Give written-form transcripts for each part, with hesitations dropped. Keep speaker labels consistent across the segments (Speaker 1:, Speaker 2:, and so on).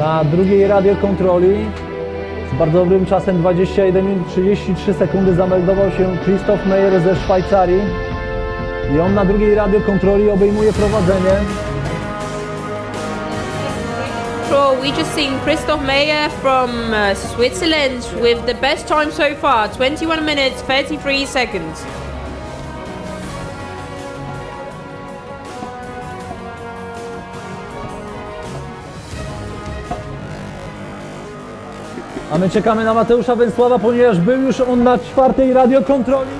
Speaker 1: Na drugiej radiokontroli z bardzo dobrym czasem 21 minut 33 sekundy zameldował się Christoph Meyer ze Szwajcarii i on na drugiej radiokontroli obejmuje prowadzenie.
Speaker 2: We just seen Christoph Meyer from Switzerland with the best time so far, 21 minutes 33 seconds.
Speaker 1: A my czekamy na Mateusza Węsława, ponieważ był już on na czwartej radiokontroli.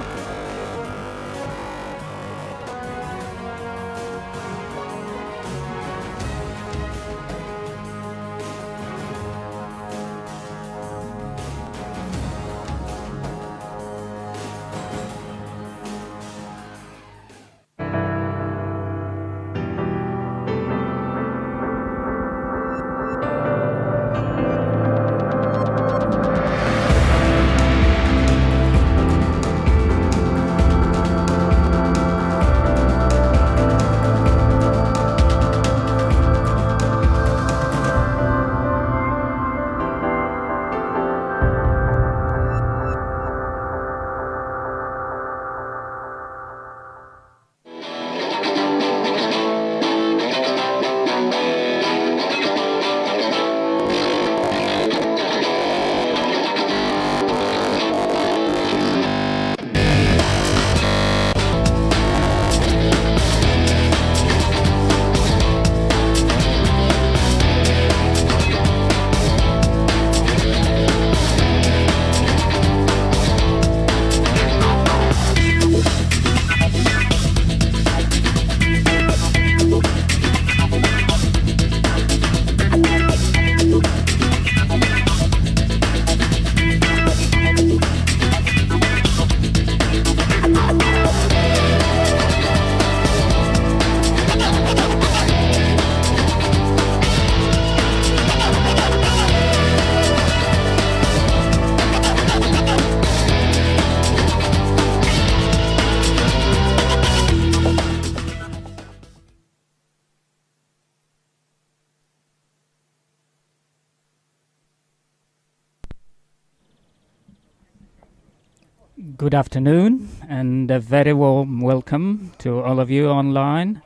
Speaker 3: Good afternoon and a very warm welcome to all of you online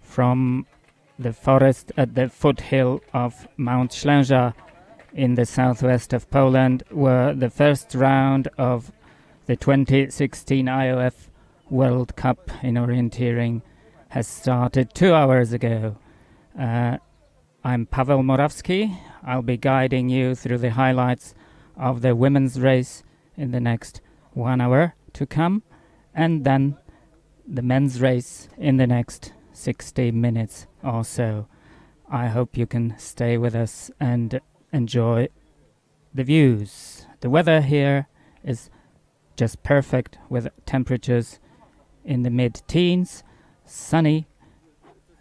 Speaker 3: from the forest at the foothill of Mount Ślęża in the southwest of Poland, where the first round of the 2016 IOF World Cup in Orienteering has started 2 hours ago. I'm Paweł Morawski. I'll be guiding you through the highlights of the women's race in the next 1 hour to come, and then the men's race in the next 60 minutes or so. I hope you can stay with us and enjoy the views. The weather here is just perfect, with temperatures in the mid-teens, sunny,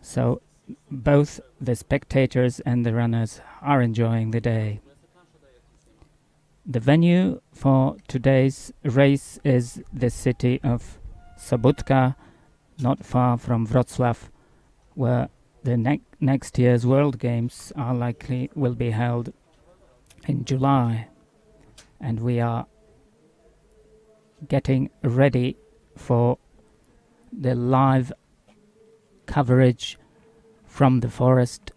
Speaker 3: so both the spectators and the runners are enjoying the day. The venue for today's race is the city of Sbotka, not far from Wrocław, where the next year's World Games will be held in July. And we are getting ready for the live coverage from the forest.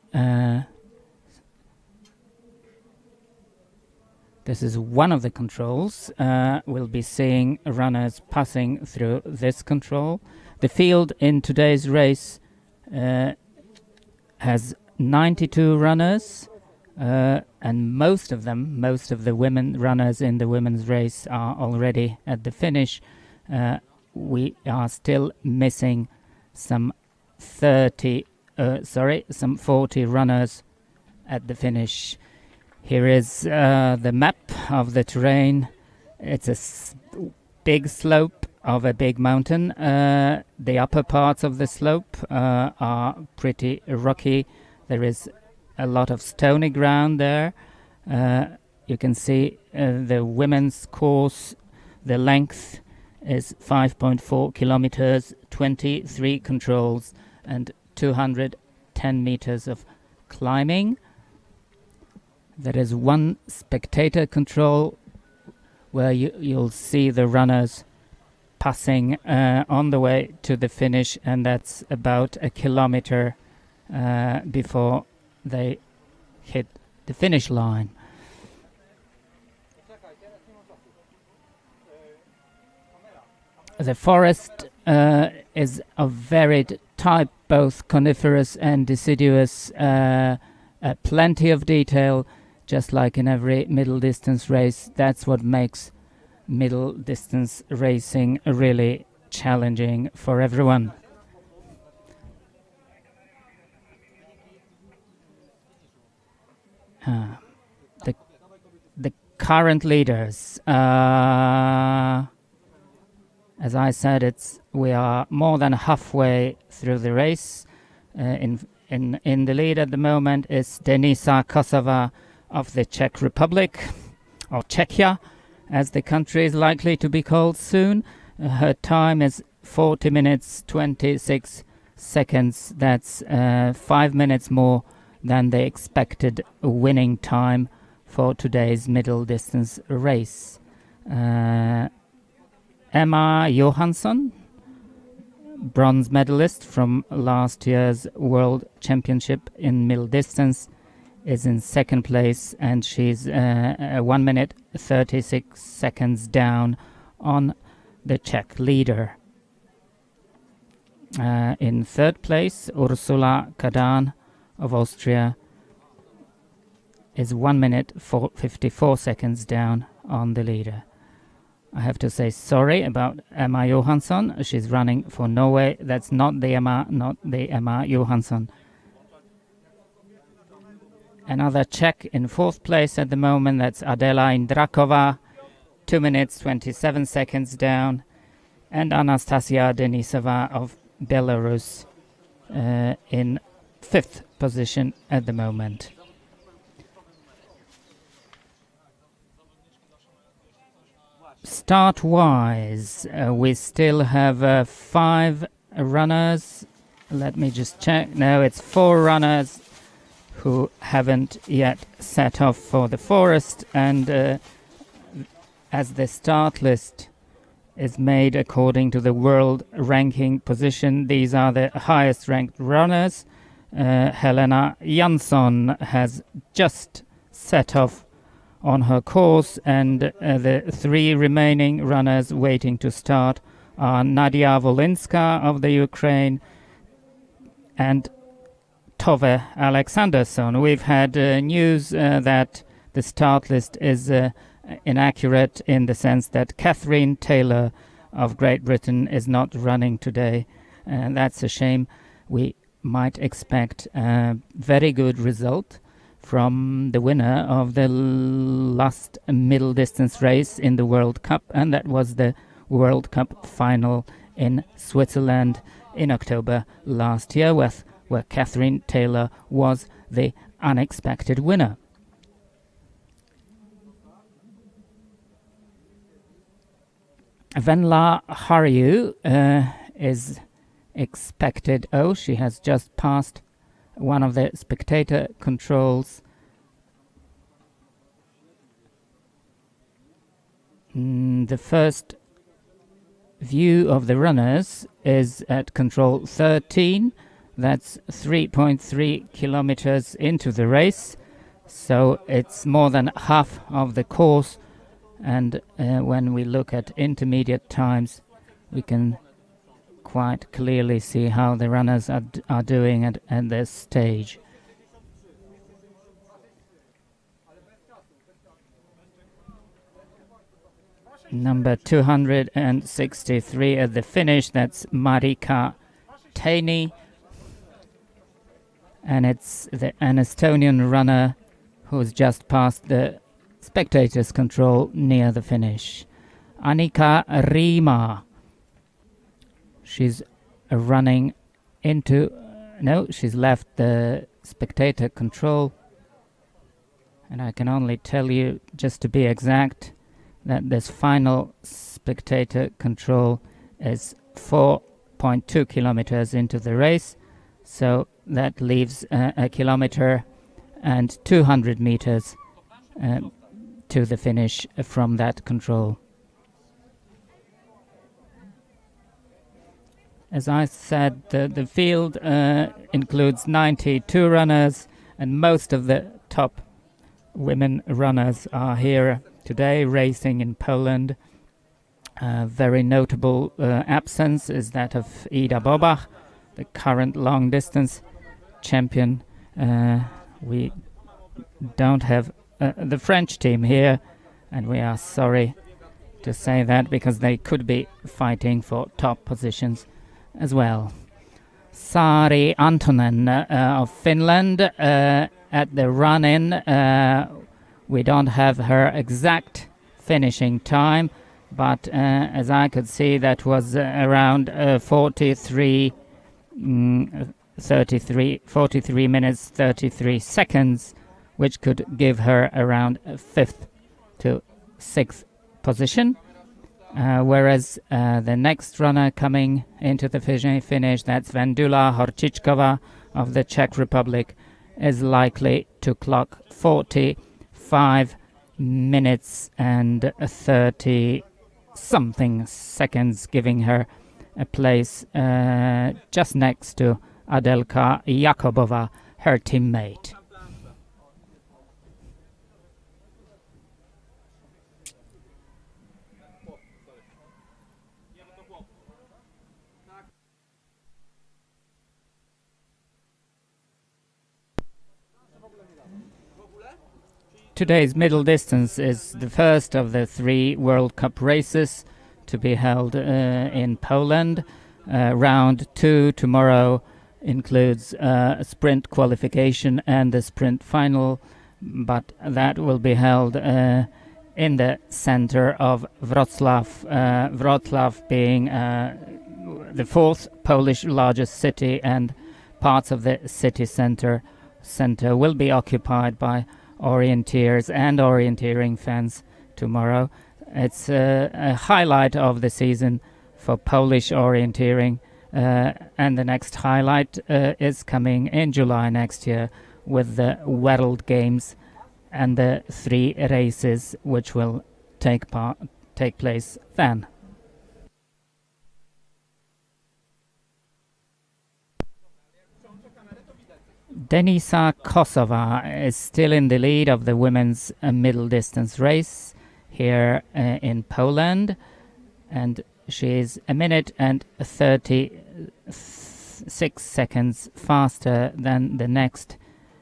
Speaker 3: This is one of the controls. We'll be seeing runners passing through this control. The field in today's race has 92 runners, and most of the women runners in the women's race are already at the finish. We are still missing some 40 runners at the finish. Here is the map of the terrain. It's a big slope of a big mountain. The upper parts of the slope are pretty rocky. There is a lot of stony ground there. You can see the women's course. The length is 5.4 kilometers, 23 controls, and 210 meters of climbing. There is one spectator control where you'll see the runners passing on the way to the finish, and that's about a kilometer before they hit the finish line. The forest is of varied type, both coniferous and deciduous, plenty of detail, just like in every middle distance race. That's what makes middle distance racing really challenging for everyone. The current leaders, as I said, we are more than halfway through the race. In the lead at the moment is Denisa Kosova of the Czech Republic, or Czechia, as the country is likely to be called soon. Her time is 40 minutes 26 seconds. That's 5 minutes more than the expected winning time for today's middle distance race. Emma Johansson, bronze medalist from last year's World Championship in middle distance, is in second place, and she's 1 minute 36 seconds down on the Czech leader. In third place, Ursula Kadan of Austria is 1 minute 54 seconds down on the leader. I have to say sorry about Emma Johansson. She's running for Norway. That's not the Emma Johansson. Another Czech in fourth place at the moment. That's Adela Indrakova, 2 minutes 27 seconds down, and Anastasia Denisova of Belarus in fifth position at the moment. Start-wise, we still have 5 runners. Let me just check. No, it's 4 runners who haven't yet set off for the forest, and as the start list is made according to the world ranking position, these are the highest ranked runners. Helena Jansson has just set off on her course, and the 3 remaining runners waiting to start are Nadia Volinska of the Ukraine and Tove Alexanderson. We've had news that the start list is inaccurate, in the sense that Catherine Taylor of Great Britain is not running today, and that's a shame. We might expect a very good result from the winner of the last middle distance race in the World Cup, and that was the World Cup final in Switzerland in October last year, where Catherine Taylor was the unexpected winner. Venla Hariu is expected. Oh, she has just passed one of the spectator controls. The first view of the runners is at control 13. That's 3.3 kilometers into the race, so it's more than half of the course, and when we look at intermediate times, we can quite clearly see how the runners are doing at this stage. Number 263 at the finish, that's Marika Taini, and it's an Estonian runner who's just passed the spectators' control near the finish. Annika Riima. She's running into... no, she's left the spectator control. And I can only tell you, just to be exact, that this final spectator control is 4.2 kilometers into the race. So that leaves a kilometer and 200 meters to the finish from that control. As I said, the field includes 92 runners, and most of the top women runners are here today racing in Poland. Very notable absence is that of Ida Bobach, the current long distance champion. We don't have the French team here, and we are sorry to say that, because they could be fighting for top positions as well. Sari Antonen of Finland at the run-in. We don't have her exact finishing time, but as I could see, that was around 43 minutes 33 seconds, which could give her around 5th to 6th position. Whereas the next runner coming into the finish, that's Vendula Horčičková of the Czech Republic, is likely to clock 45 minutes and 30 something seconds, giving her a place just next to Adelka Jakobova, her teammate. Today's middle distance is the first of the 3 World Cup races to be held in Poland. Round 2 tomorrow includes a sprint qualification and the sprint final, but that will be held in the center of Wrocław. Wrocław being the 4th Polish largest city, and parts of the city center will be occupied by orienteers and orienteering fans tomorrow. It's a highlight of the season for Polish orienteering, and the next highlight is coming in July next year with the World Games and the 3 races which will take place then. Denisa Kosova is still in the lead of the women's middle distance race here in Poland, and she is 1 minute and 36 seconds faster than the next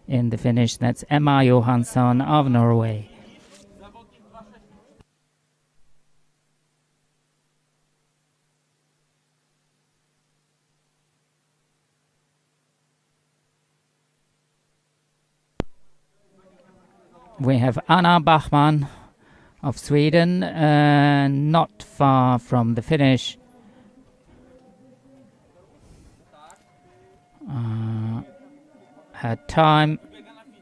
Speaker 3: in the finish. That's Emma Johansson of Norway. We have Anna Bachmann of Sweden, not far from the finish. Her time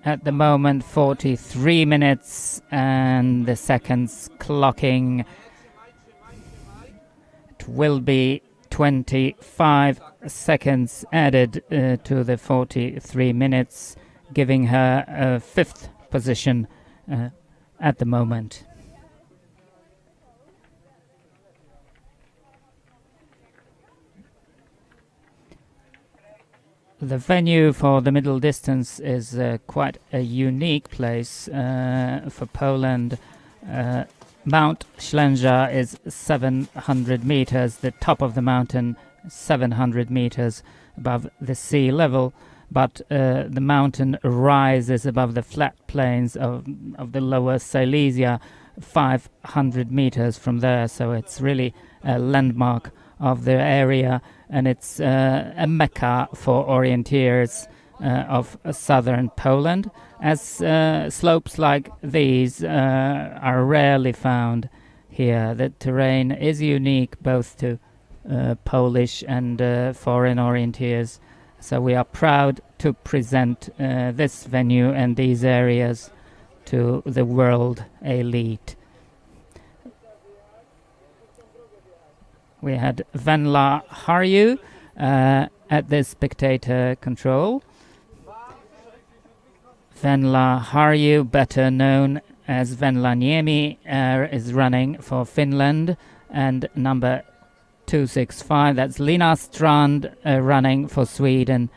Speaker 3: at the moment 43 minutes and the seconds clocking. It will be 25 seconds added to the 43 minutes, giving her a 5th position at the moment. The venue for the middle distance is quite a unique place for Poland. Mount Ślęża is 700 meters, the top of the mountain 700 meters above the sea level, but the mountain rises above the flat plains of the lower Silesia 500 meters from there, so it's really a landmark of the area, and it's a mecca for orienteers of southern Poland, as slopes like these are rarely found here. The terrain is unique both to Polish and foreign orienteers, so we are proud to present this venue and these areas to the world elite. We had Venla Harju at the spectator control. Venla Harju, better known as Venla Niemi is running for Finland, and number 265, that's Lina Strand running for Sweden,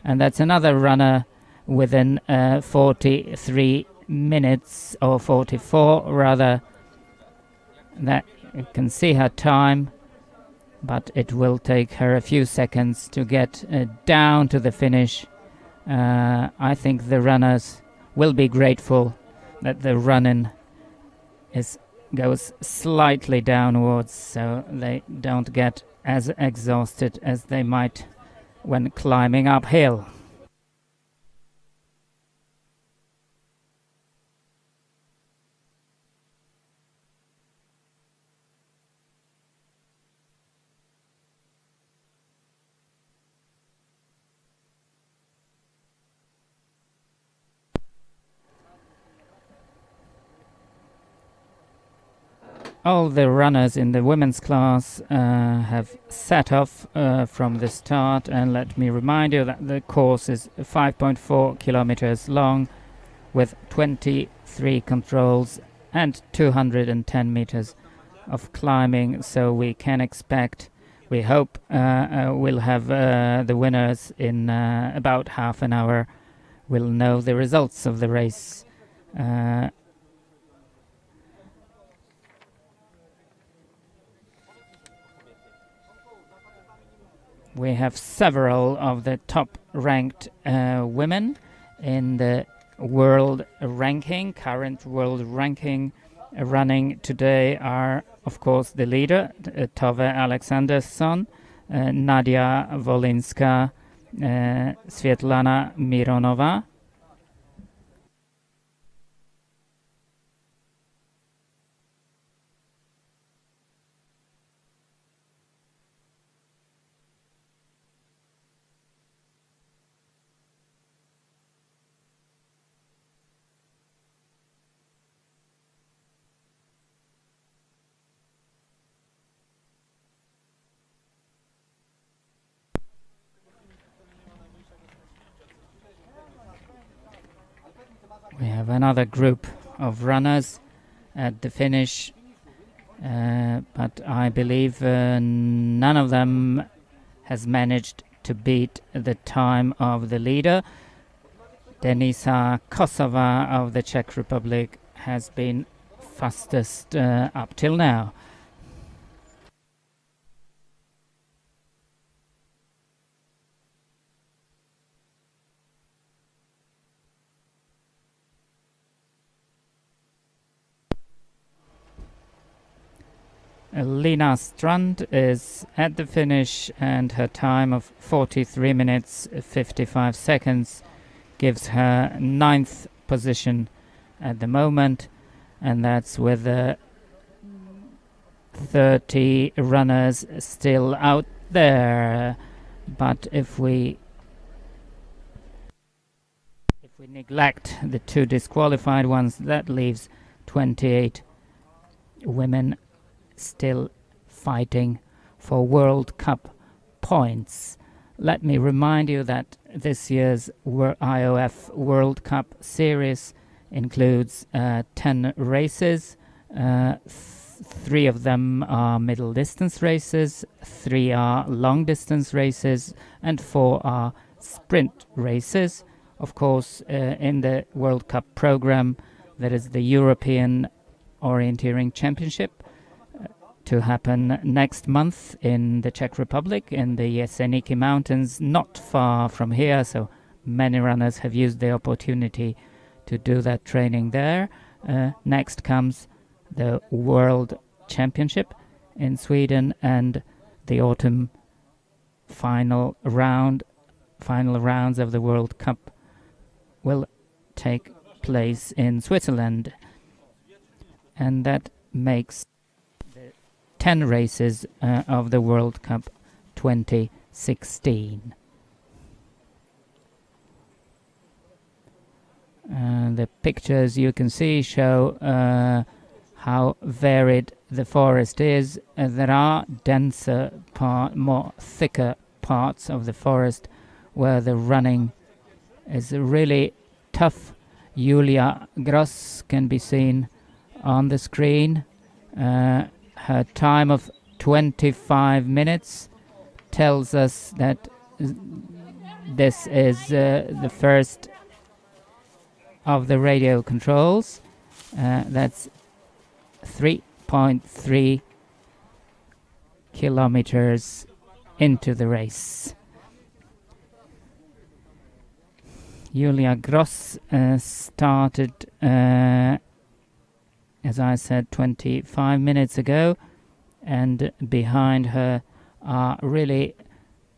Speaker 3: and that's another runner within 43 minutes, or 44 rather. That you can see her time, but it will take her a few seconds to get down to the finish. I think the runners will be grateful that the run-in goes slightly downwards, so they don't get as exhausted as they might when climbing uphill. All the runners in the women's class have set off from the start, and let me remind you that the course is 5.4 kilometers long with 23 controls and 210 meters of climbing, so we can expect, we hope we'll have the winners in about half an hour. We'll know the results of the race. We have several of the top-ranked women in the world ranking. Current world ranking running today are, of course, the leader, Tove Alexandersson, Nadia Wolinska, Svetlana Mironova. We have another group of runners at the finish, but I believe none of them has managed to beat the time of the leader. Denisa Kosova of the Czech Republic has been fastest up till now. Lina Strand is at the finish, and her time of 43 minutes 55 seconds gives her 9th position at the moment, and that's with 30 runners still out there. But if we neglect the 2 disqualified ones, that leaves 28 women still fighting for World Cup points. Let me remind you that this year's IOF World Cup series includes 10 races. 3 of them are middle distance races, 3 are long distance races, and 4 are sprint races. Of course, in the World Cup program, there is the European Orienteering Championship to happen next month in the Czech Republic, in the Jeseniki Mountains, not far from here, so many runners have used the opportunity to do that training there. Next comes the World Championship in Sweden, and the autumn final rounds of the World Cup will take place in Switzerland, and that makes 10 races of the World Cup 2016. The pictures you can see show how varied the forest is. There are denser more thicker parts of the forest where the running is really tough. Julia Gross can be seen on the screen. Her time of 25 minutes tells us that this is the first of the radio controls. That's 3.3 kilometers into the race. Julia Gross started, as I said, 25 minutes ago, and behind her are really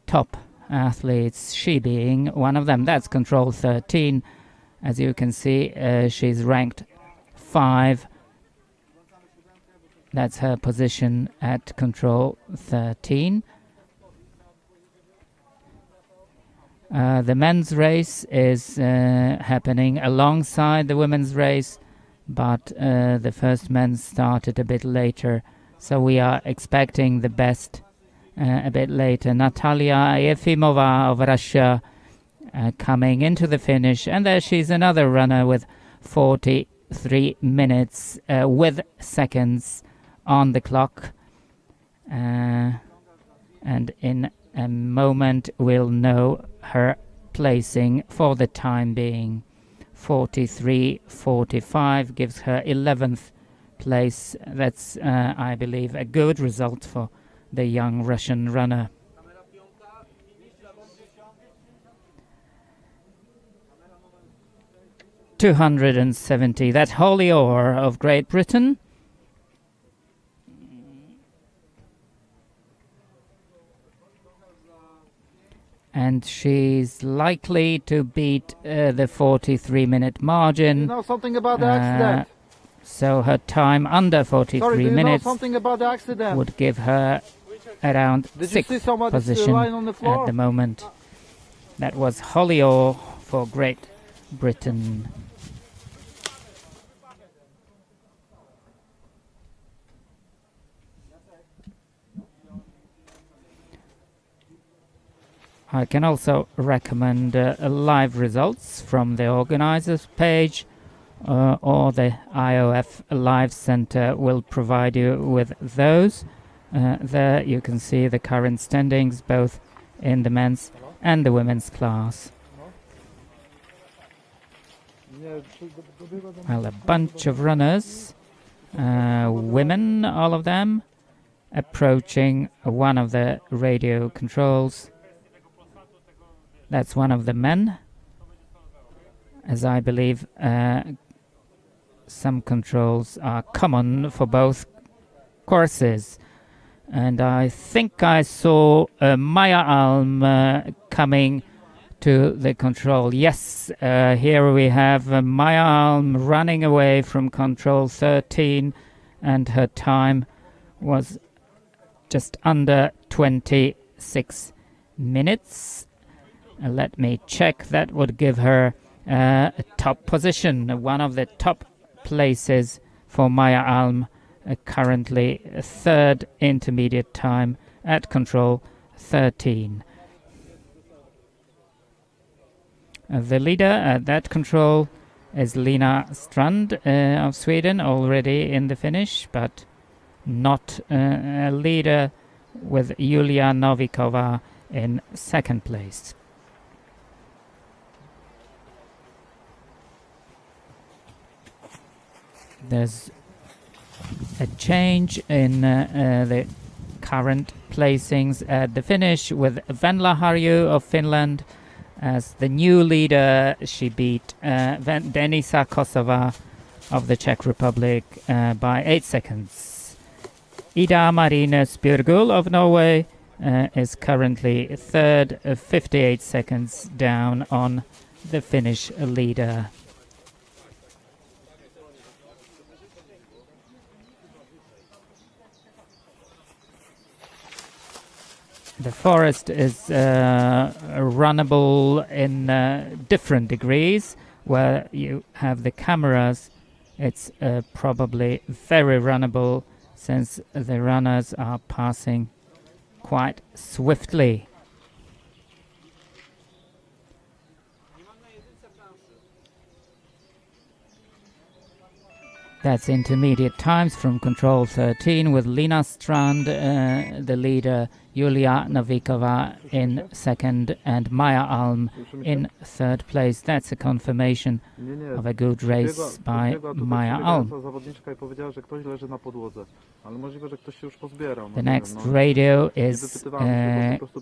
Speaker 3: top athletes, she being one of them. That's control 13. As you can see, she's ranked 5. That's her position at control 13. The men's race is happening alongside the women's race, but the first men started a bit later, so we are expecting the best a bit later. Natalia Efimova of Russia coming into the finish, and there she's another runner with 43 minutes with seconds on the clock, and in a moment we'll know her placing. For the time being, 43.45 gives her 11th place. That's I believe a good result for the young Russian runner. .270, that's Holly Orr of Great Britain. And she's likely to beat the 43-minute margin.
Speaker 4: Do you know something about the accident?
Speaker 3: So her time under 43
Speaker 4: Sorry, do you
Speaker 3: minutes
Speaker 4: know something about the accident?
Speaker 3: would give her around
Speaker 4: Did you see
Speaker 3: 6th
Speaker 4: somebody
Speaker 3: position
Speaker 4: lying on the floor?
Speaker 3: at the moment. That was Holly Orr for Great Britain. I can also recommend live results from the organizers page, or the IOF Live Center will provide you with those. There you can see the current standings both in the men's and the women's class. Well, a bunch of runners, women, all of them, approaching one of the radio controls. That's one of the men, as I believe some controls are common for both courses. And I think I saw Maya Alm coming to the control. Yes, here we have Maya Alm running away from control 13, and her time was just under 26 minutes. Let me check. That would give her a top position, one of the top places for Maya Alm, currently 3rd intermediate time at control 13. The leader at that control is Lina Strand of Sweden, already in the finish, but not a leader, with Yulia Novikova in 2nd place. There's a change in the current placings at the finish, with Venla Harju of Finland as the new leader. She beat Denisa Kosova of the Czech Republic by 8 seconds. Ida Marine Spjørgul of Norway is currently 3rd, 58 seconds down on the Finnish leader. The forest is runnable in different degrees. Where you have the cameras, it's probably very runnable, since the runners are passing quite swiftly. That's intermediate times from control 13 with Lina Strand, the leader, Julia Novikova in second, and Maya Alm in third place. That's a confirmation of a good race by Maya Alm. The next radio is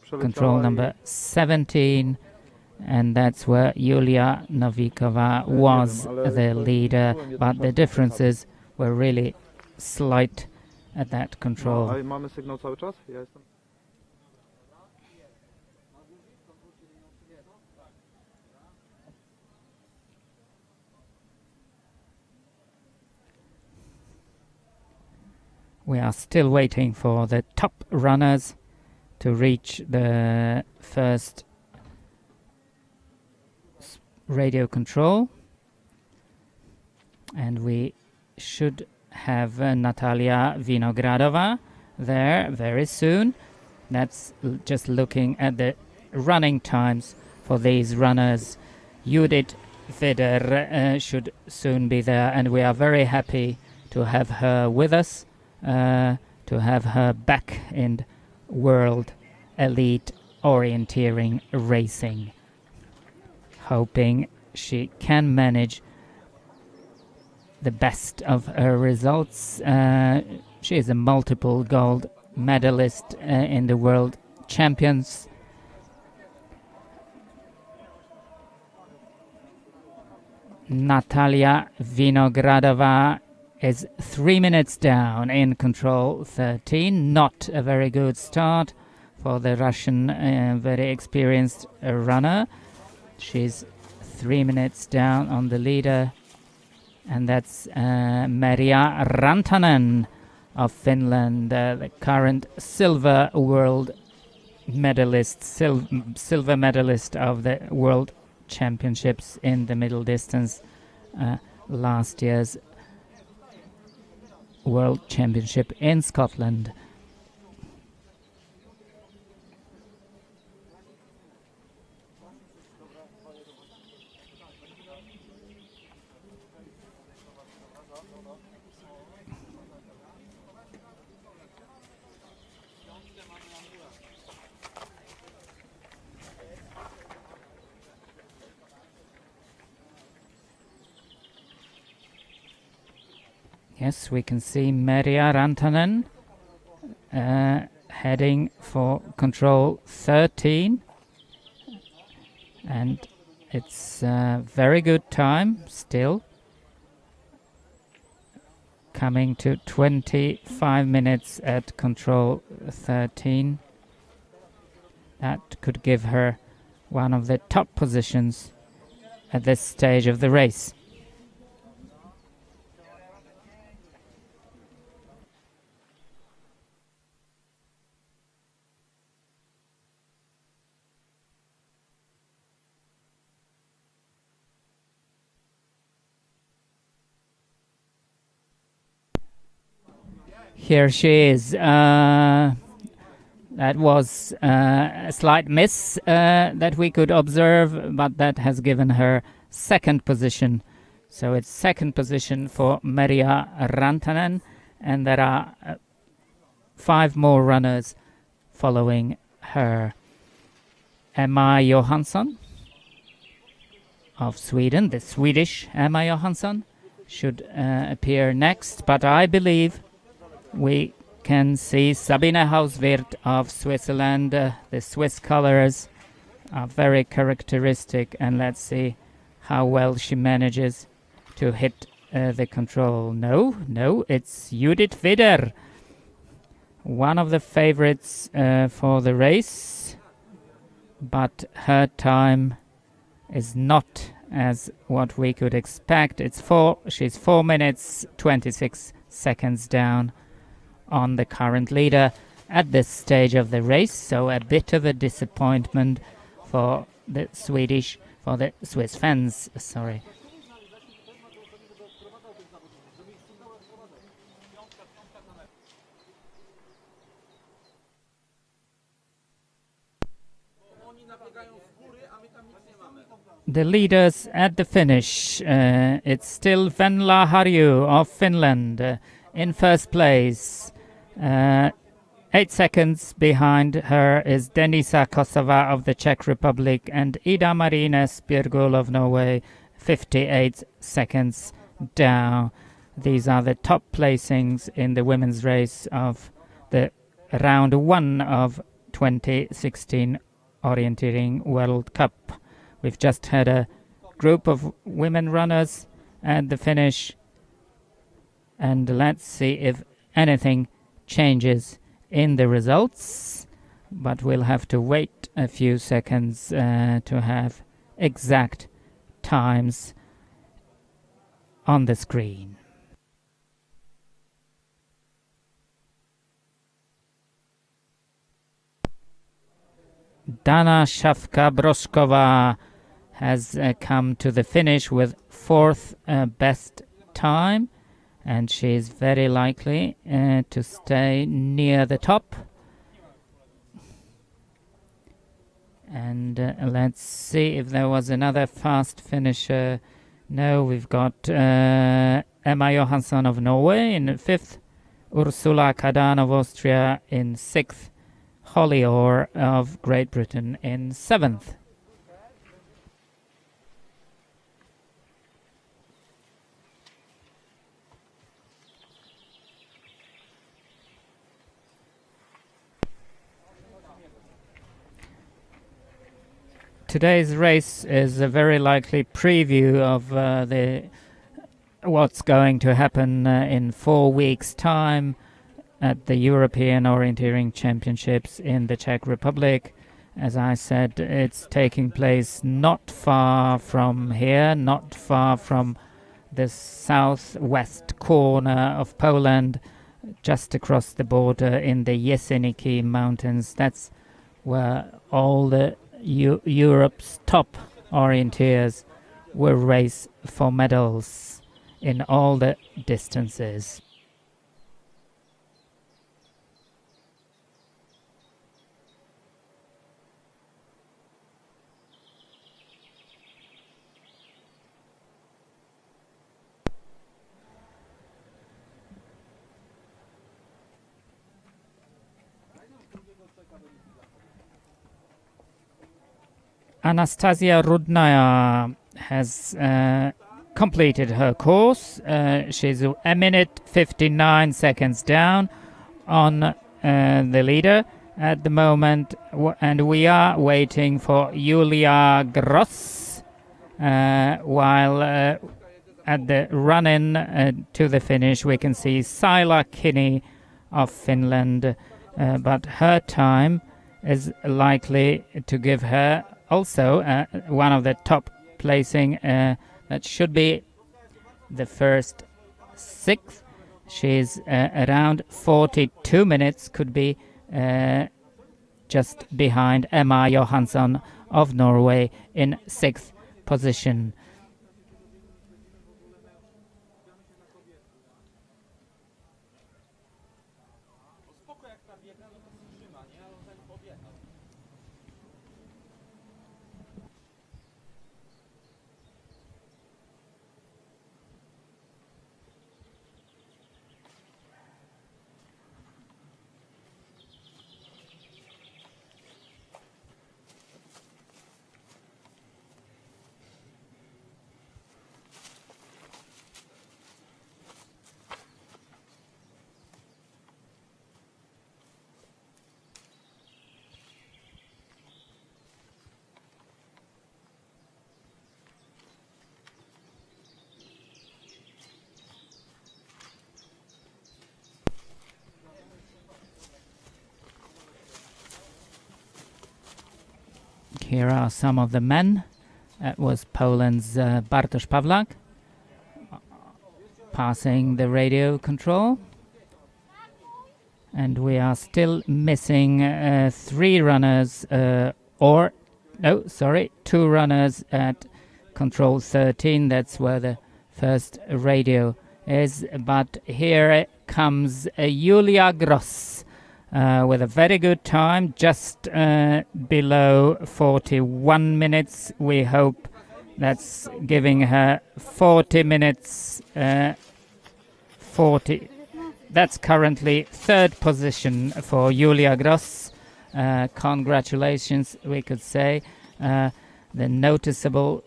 Speaker 3: control number 17, and that's where Julia Novikova was the leader, but the differences were really slight at that control. We are still waiting for the top runners to reach the first radio control, and we should have Natalia Vinogradova there very soon. That's just looking at the running times for these runners. Judith Vider should soon be there, and we are very happy to have her with us, to have her back in World Elite Orienteering racing. Hoping she can manage the best of her results. She is a multiple gold medalist in the World Champions. Natalia Vinogradova is 3 minutes down in control 13. Not a very good start for the Russian very experienced runner. She's 3 minutes down on the leader, and that's Merja Rantanen of Finland, the current silver world medalist, silver medalist of the World Championships in the middle distance, last year's World Championship in Scotland. Yes, we can see Merja Rantanen heading for control 13, and it's a very good time still, coming to 25 minutes at control 13. That could give her one of the top positions at this stage of the race. Here she is. That was a slight miss that we could observe, but that has given her second position. So it's second position for Merja Rantanen, and there are 5 more runners following her. Emma Johansson of Sweden, the Swedish Emma Johansson, should appear next, but I believe we can see Sabine Hauswirth of Switzerland. The Swiss colors are very characteristic, and let's see how well she manages to hit the control. No, it's Judith Vider, one of the favorites for the race, but her time is not as what we could expect. She's 4 minutes 26 seconds down on the current leader at this stage of the race, so a bit of a disappointment for the Swiss fans, sorry. The leaders at the finish. It's still Venla Harju of Finland in first place. 8 seconds behind her is Denisa Kosova of the Czech Republic and Ida Marine Spirgul of Norway, 58 seconds down. These are the top placings in the women's race of the round 1 of 2016 Orienteering World Cup. We've just had a group of women runners at the finish, and let's see if anything changes in the results, but we'll have to wait a few seconds to have exact times on the screen. Dana Szafka-Broszkova has come to the finish with 4th best time, and she is very likely to stay near the top. And let's see if there was another fast finisher. No, we've got Emma Johansson of Norway in 5th, Ursula Kadan of Austria in 6th, Holly Orr of Great Britain in 7th. Today's race is a very likely preview of what's going to happen in 4 weeks' time at the European Orienteering Championships in the Czech Republic. As I said, it's taking place not far from here, not far from the southwest corner of Poland, just across the border in the Yeseniki Mountains. That's where all the Europe's top orienteers will race for medals in all the distances. Anastasia Rudnaya has completed her course. She's a minute 59 seconds down on the leader at the moment, and we are waiting for Julia Gross while at the run-in to the finish we can see Saila Kinney of Finland, but her time is likely to give her also one of the top placing. That should be the first 6th. She's around 42 minutes, could be just behind Emma Johansson of Norway in 6th position. Here are some of the men. That was Poland's Bartosz Pawlak passing the radio control. And we are still missing 2 runners at control 13. That's where the first radio is. But here comes Julia Gross with a very good time, just below 41 minutes. We hope that's giving her 40 minutes. 40. That's currently third position for Julia Gross. Congratulations, we could say. The noticeable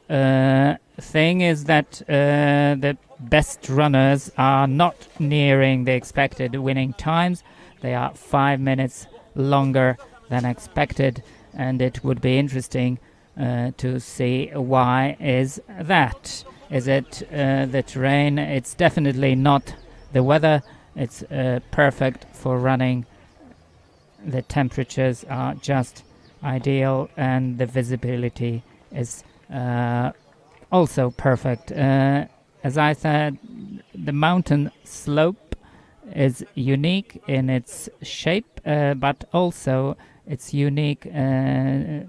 Speaker 3: thing is that the best runners are not nearing the expected winning times. They are 5 minutes longer than expected, and it would be interesting to see why is that. Is it the terrain? It's definitely not the weather. It's perfect for running. The temperatures are just ideal, and the visibility is also perfect. As I said, the mountain slope is unique in its shape, but also it's unique to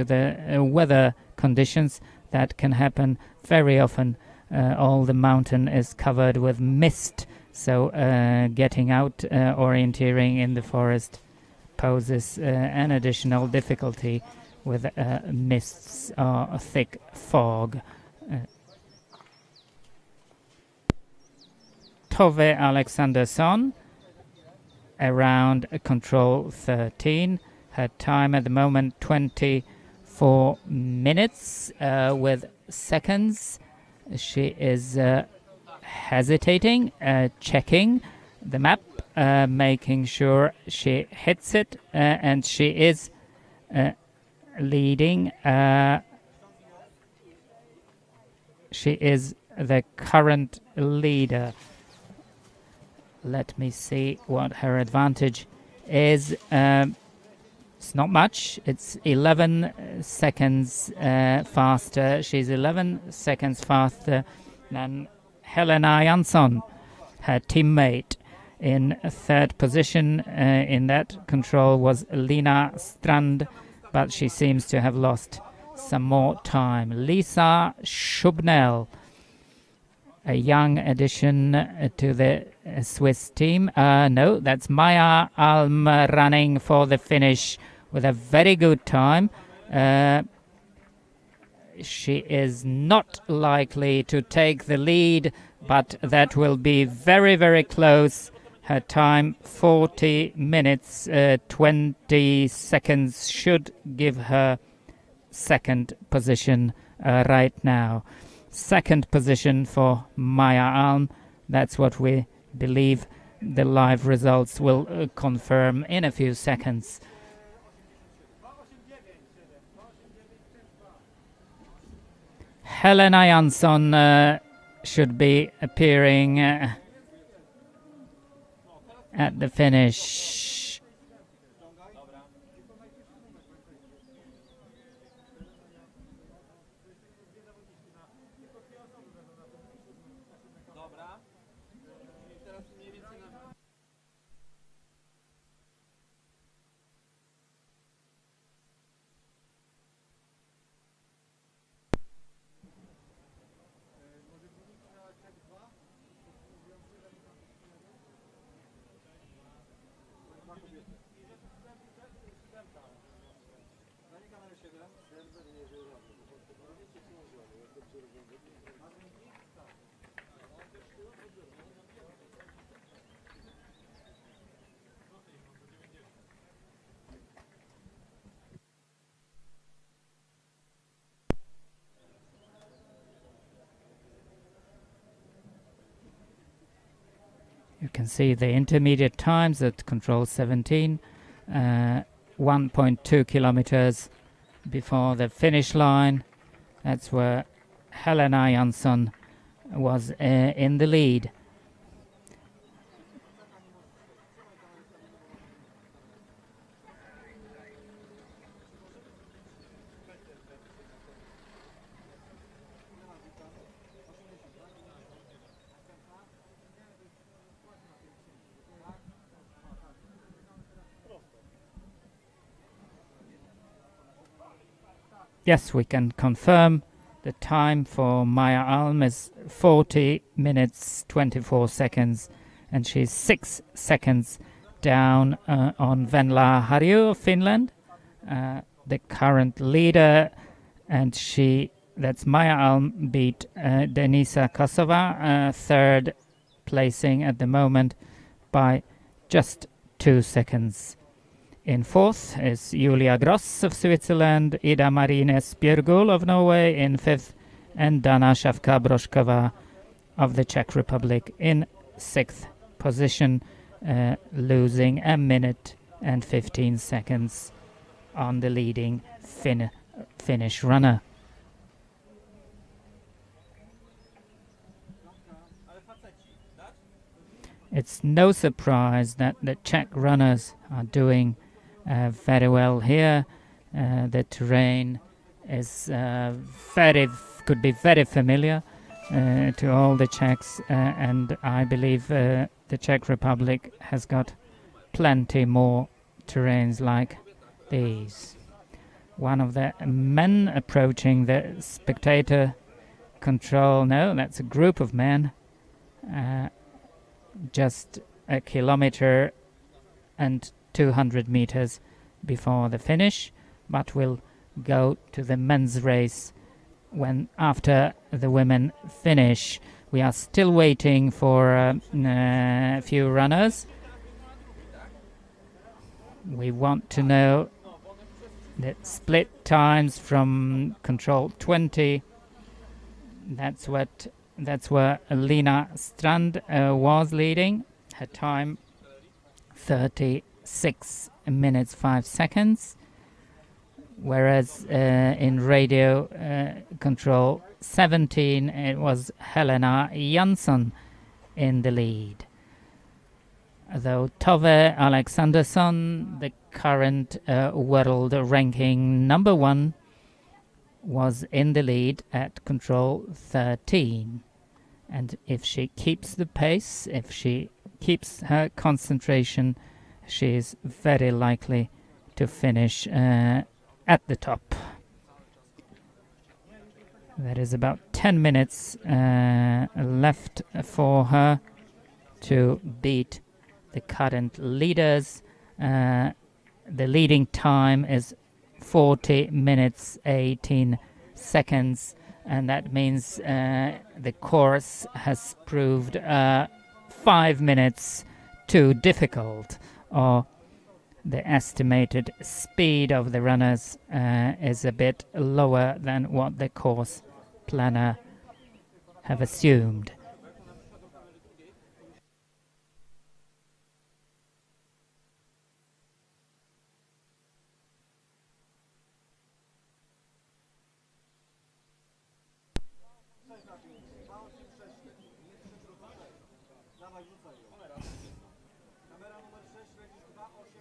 Speaker 3: the weather conditions that can happen very often. All the mountain is covered with mist, so getting out orienteering in the forest poses an additional difficulty with mists or thick fog. Tove Alexanderson, around control 13. Her time at the moment 24 minutes with seconds. She is hesitating, checking the map, making sure she hits it, and she is leading. She is the current leader. Let me see what her advantage is. It's not much. It's 11 seconds faster. She's 11 seconds faster than Helena Jansson, her teammate. In third position in that control was Lina Strand, but she seems to have lost some more time. Lisa Schubnell, a young addition to the Swiss team. No, that's Maya Alm running for the finish with a very good time. She is not likely to take the lead, but that will be very, very close. Her time 40 minutes 20 seconds should give her second position right now. Second position for Maya Alm. That's what we believe. The live results will confirm in a few seconds. Helena Jansson should be appearing at the finish. You can see the intermediate times at control 17, 1.2 kilometers before the finish line. That's where Helena Jansson was in the lead. Yes, we can confirm the time for Maya Alm is 40 minutes 24 seconds, and she's 6 seconds down on Venla Harju of Finland, the current leader, and that's Maya Alm, beat Denisa Kosova, third placing at the moment by just 2 seconds. In fourth is Julia Gross of Switzerland, Ida Marines Björgul of Norway in fifth, and Dana Šavka-Brošková of the Czech Republic in sixth position, losing a minute and 15 seconds on the leading Finnish runner. It's no surprise that the Czech runners are doing very well here. The terrain is could be very familiar to all the Czechs, and I believe the Czech Republic has got plenty more terrains like these. One of the men approaching the spectator control, no, that's a group of men, just a kilometer and 200 meters before the finish, but will go to the men's race when after the women finish. We are still waiting for a few runners. We want to know the split times from control 20. That's where Lina Strand was leading. Her time 36 minutes 5 seconds. Whereas in radio control 17, it was Helena Jansson in the lead. Though Tove Alexandersson, the current world ranking number 1, was in the lead at control 13. And if she keeps the pace, if she keeps her concentration, she is very likely to finish at the top. There is about 10 minutes left for her to beat the current leaders. The leading time is 40 minutes 18 seconds, and that means the course has proved 5 minutes too difficult, or the estimated speed of the runners is a bit lower than what the course planner have assumed.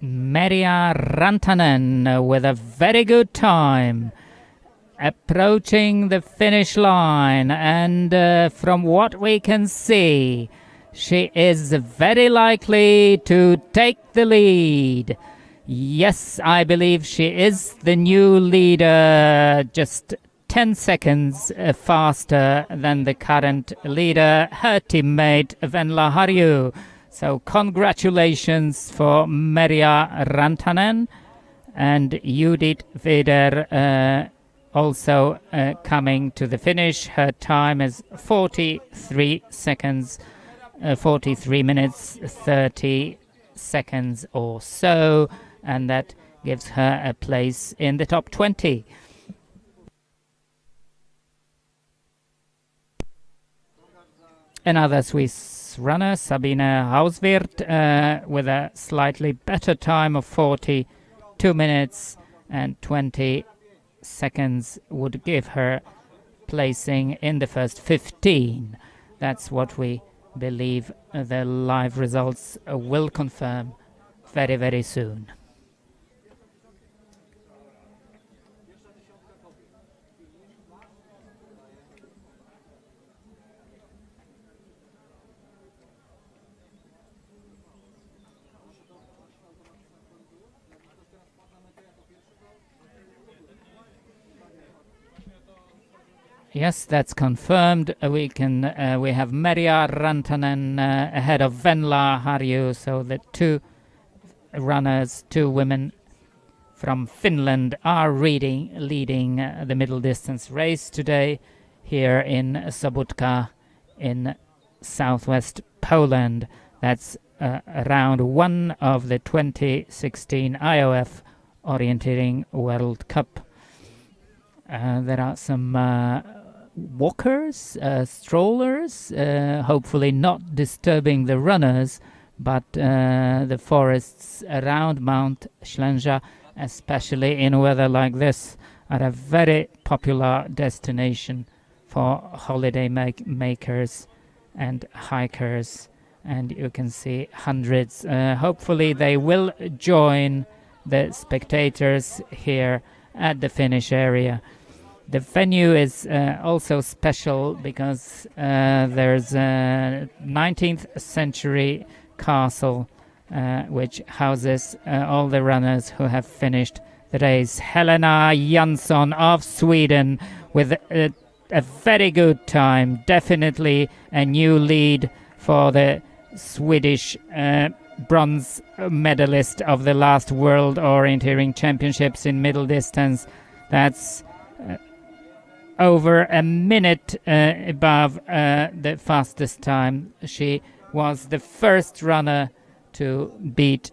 Speaker 3: Merja Rantanen with a very good time, approaching the finish line, and from what we can see, she is very likely to take the lead. Yes, I believe she is the new leader, just 10 seconds faster than the current leader, her teammate Venla Harju. So congratulations for Merja Rantanen, and Judith Weder also coming to the finish. Her time is 43 seconds, 43 minutes 30 seconds or so, and that gives her a place in the top 20. Another Swiss runner, Sabine Hauswirth, with a slightly better time of 42 minutes and 20 seconds, would give her placing in the first 15. That's what we believe the live results will confirm very, very soon. Yes, that's confirmed. We have Merja Rantanen ahead of Venla Harju, so the two runners, 2 women from Finland, are leading the middle distance race today here in Sbotka in southwest Poland. That's round 1 of the 2016 IOF Orienteering World Cup. There are some walkers, strollers, hopefully not disturbing the runners, but the forests around Mount Ślęża, especially in weather like this, are a very popular destination for holiday makers and hikers, and you can see hundreds. Hopefully they will join the spectators here at the finish area. The venue is also special because there's a 19th century castle which houses all the runners who have finished the race. Helena Jansson of Sweden with a very good time, definitely a new lead for the Swedish bronze medalist of the last World Orienteering Championships in middle distance. That's over a minute above the fastest time. She was the first runner to beat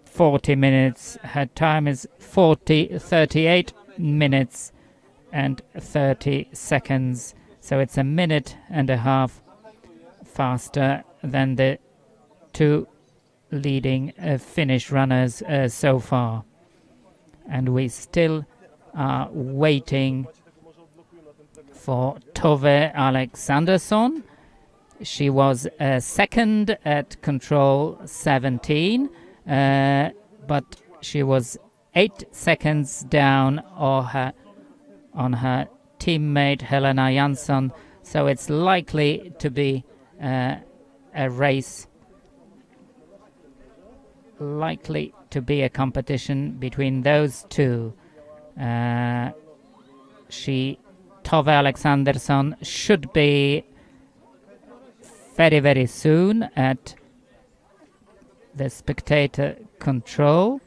Speaker 3: 40 minutes. Her time is 38 minutes and 30 seconds. So it's a minute and a half faster than the 2 leading Finnish runners so far. And we still are waiting for Tove Alexandersson. She was second at control 17, but she was 8 seconds down on her teammate Helena Jansson, so it's likely to be a race, likely to be a competition between those 2. Tove Alexandersson should be very, very soon at the spectator control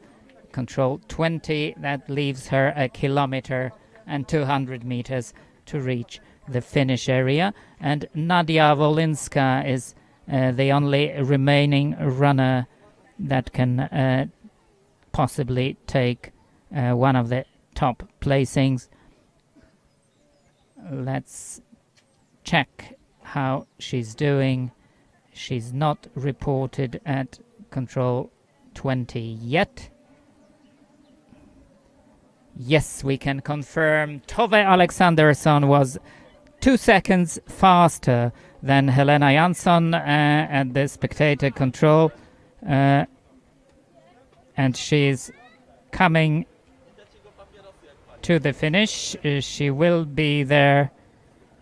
Speaker 3: 20. That leaves her 1 kilometer and 200 meters to reach the finish area. And Nadia Wolinska is the only remaining runner that can possibly take one of the top placings. Let's check how she's doing. She's not reported at control 20 yet. Yes, we can confirm Tove Alexandersson was 2 seconds faster than Helena Jansson at the spectator control, and she's coming to the finish. She will be there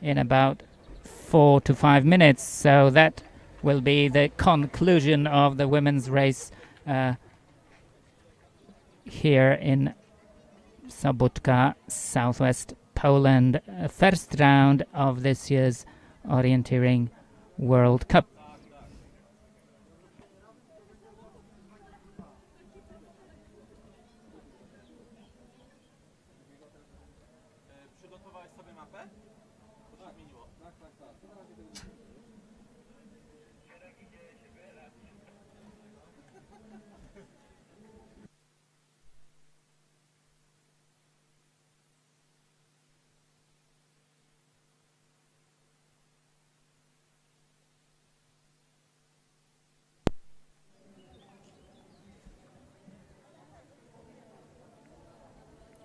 Speaker 3: in about 4 to 5 minutes, so that will be the conclusion of the women's race here in Sbotka, southwest Poland, first round of this year's Orienteering World Cup.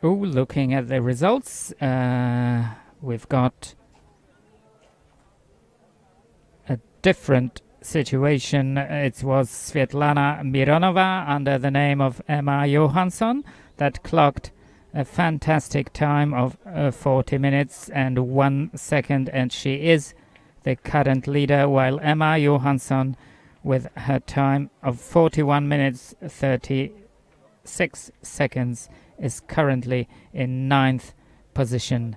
Speaker 3: Looking at the results, we've got a different situation. It was Svetlana Mironova under the name of Emma Johansson that clocked a fantastic time of 40 minutes and 1 second, and she is the current leader, while Emma Johansson, with her time of 41 minutes 36 seconds, is currently in 9th position.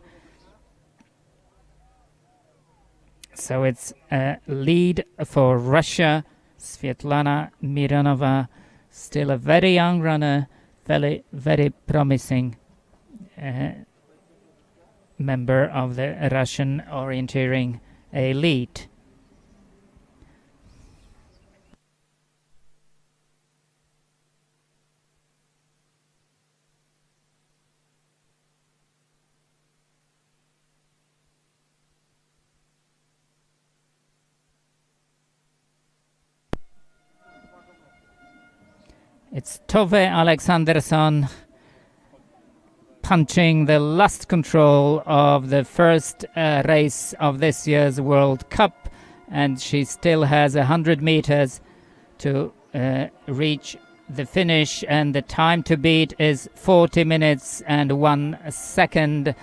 Speaker 3: So it's a lead for Russia. Svetlana Mironova Still a very young runner, very, very promising member of the Russian orienteering elite. It's Tove Alexandersson punching the last control of the first race of this year's World Cup, and she still has 100 meters to reach the finish, and the time to beat is 40 minutes and 1 second,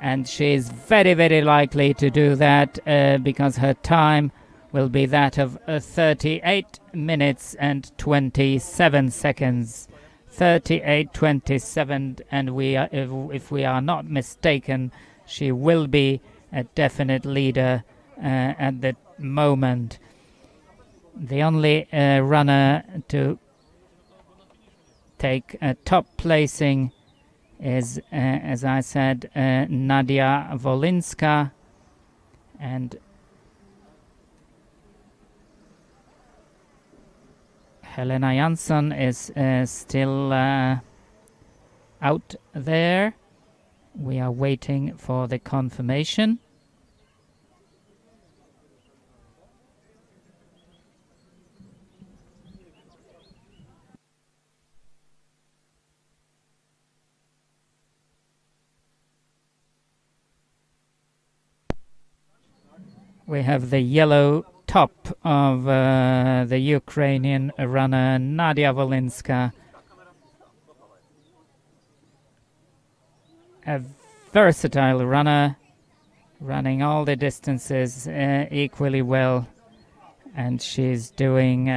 Speaker 3: and she is very, very likely to do that because her time will be that of 38 minutes and 27 seconds. 38:27, and if we are not mistaken, she will be a definite leader at the moment. The only runner to take a top placing is, as I said, Nadia Wolinska, and Helena Jansson is still out there. We are waiting for the confirmation. We have the yellow top of the Ukrainian runner Nadia Wolinska. A versatile runner, running all the distances equally well, and she's doing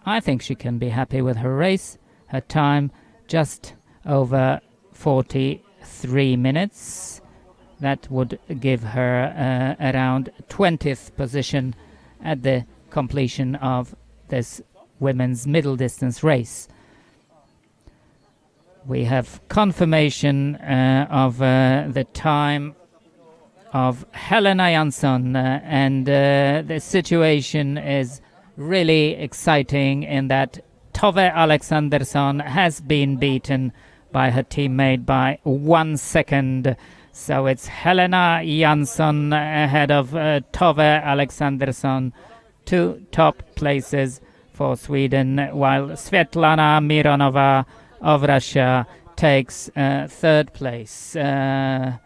Speaker 3: I think she can be happy with her race. Her time just over 43 minutes. That would give her around 20th position at the completion of this women's middle distance race. We have confirmation of the time of Helena Jansson, and the situation is really exciting in that Tove Alexandersson has been beaten by her teammate by 1 second. So it's Helena Jansson ahead of Tove Alexandersson, 2 top places for Sweden, while Svetlana Mironova of Russia takes 3rd place. The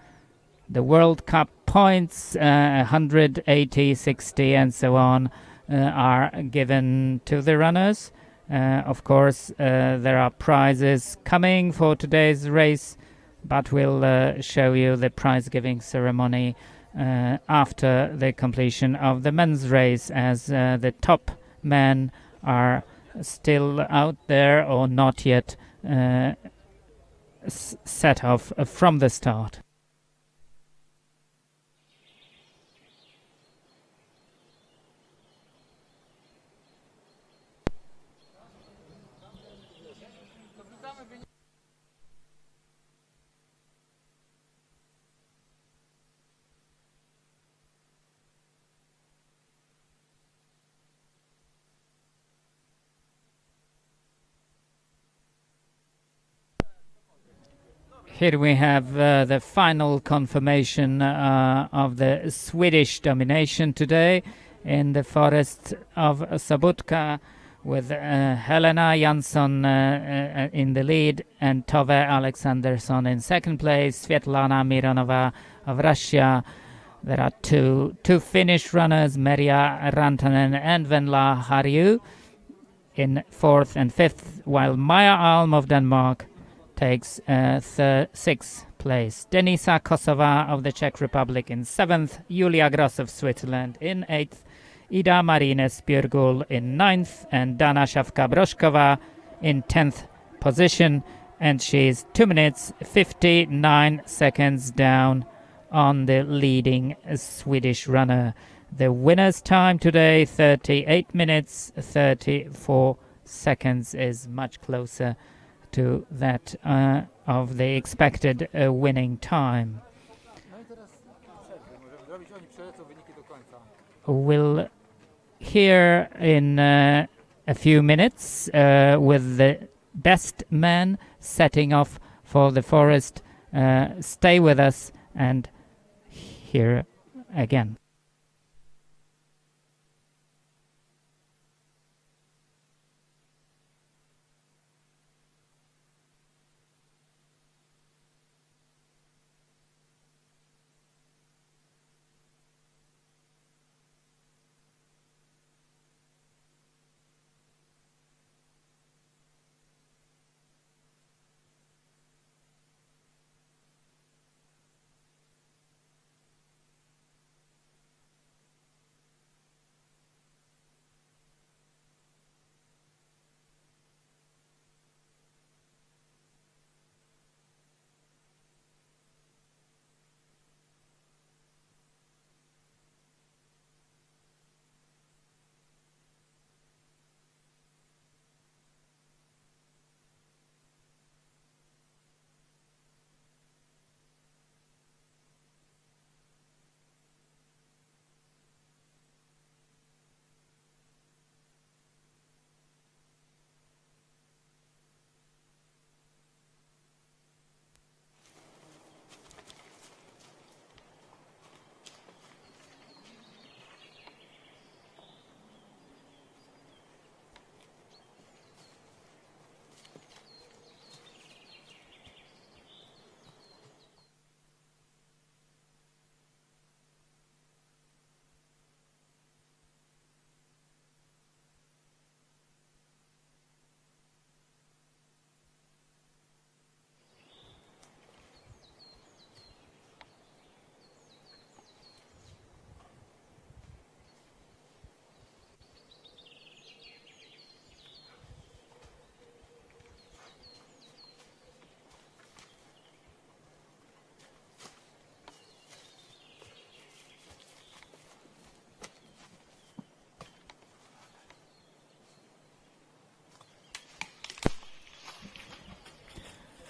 Speaker 3: World Cup points, 180, 60 and so on, are given to the runners. Of course, there are prizes coming for today's race, but we'll show you the prize-giving ceremony after the completion of the men's race, as the top men are still out there or not yet set off from the start. Here we have the final confirmation of the Swedish domination today in the forest of Sbotka, with Helena Jansson in the lead and Tove Alexandersson in 2nd place, Svetlana Mironova of Russia. There are two Finnish runners, Merja Rantanen and Venla Harju, in 4th and 5th, while Maja Alm of Denmark takes 6th place. Denisa Kosova of the Czech Republic in 7th, Julia Gross of Switzerland in 8th, Ida Marine Spjörgul in 9th, and Dana Szafka-Broszkova in 10th position, and she's 2 minutes 59 seconds down on the leading Swedish runner. The winner's time today, 38 minutes 34 seconds, is much closer to that of the expected winning time. We'll hear in a few minutes with the best man setting off for the forest. Stay with us and hear again.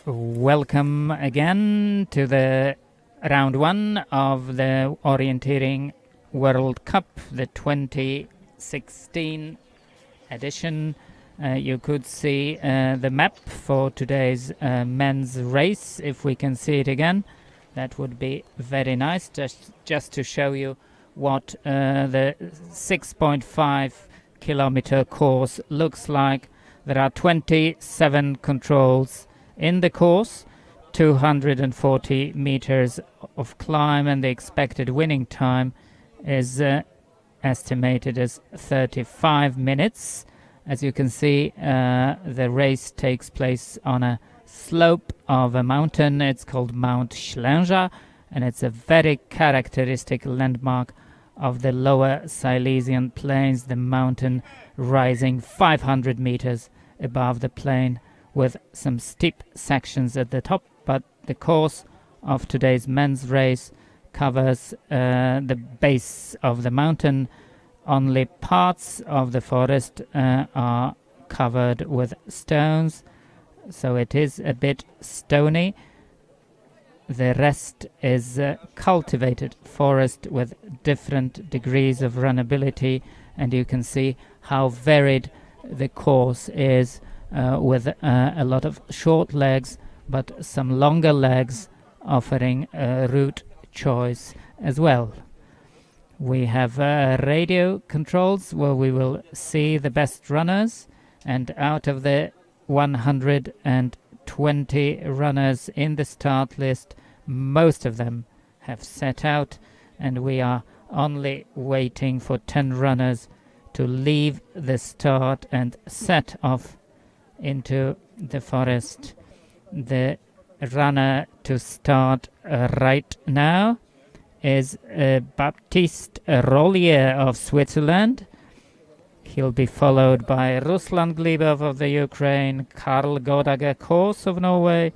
Speaker 3: Welcome again to the round one of the Orienteering World Cup, the 2016 edition. You could see the map for today's men's race. If we can see it again, that would be very nice, just to show you what the 6.5 kilometer course looks like. There are 27 controls in the course, 240 meters of climb, and the expected winning time is estimated as 35 minutes. As you can see, the race takes place on a slope of a mountain. It's called Mount Ślęża, and it's a very characteristic landmark of the lower Silesian plains, the mountain rising 500 meters above the plain, with some steep sections at the top. But the course of today's men's race covers the base of the mountain. Only parts of the forest are covered with stones, so it is a bit stony. The rest is cultivated forest with different degrees of runnability, and you can see how varied the course is, with a lot of short legs, but some longer legs offering route choice as well. We have radio controls where we will see the best runners, and out of the 120 runners in the start list, most of them have set out, and we are only waiting for 10 runners to leave the start and set off into the forest. The runner to start right now is Baptiste Rollier of Switzerland. He'll be followed by Ruslan Glebov of the Ukraine, Karl Godager Kors of Norway,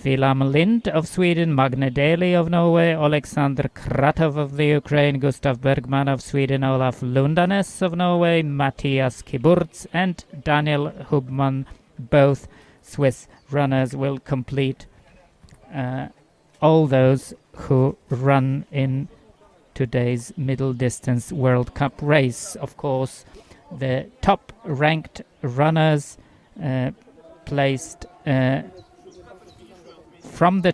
Speaker 3: Wilhelm Lind of Sweden, Magne Deli of Norway, Alexander Kratov of the Ukraine, Gustav Bergman of Sweden, Olaf Lundanes of Norway, Matthias Kiburz and Daniel Hubman, both Swiss runners, will complete all those who run in today's middle distance World Cup race. Of course, the top ranked runners placed from the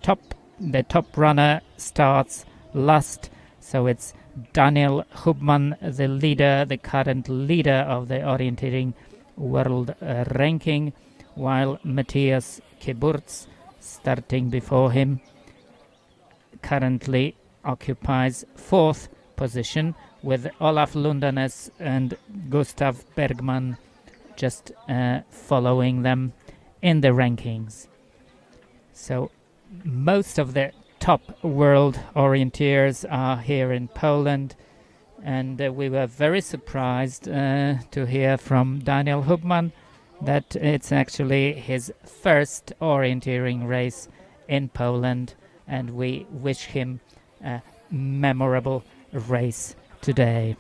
Speaker 3: top runner starts last, so it's Daniel Hubman, the leader, the current leader of the orienteering world ranking, while Matthias Kiburz, starting before him, currently occupies fourth position, with Olaf Lundanes and Gustav Bergman just following them in the rankings. So most of the top world orienteers are here in Poland, and we were very surprised to hear from Daniel Hubman that it's actually his first orienteering race in Poland, and we wish him a memorable race today.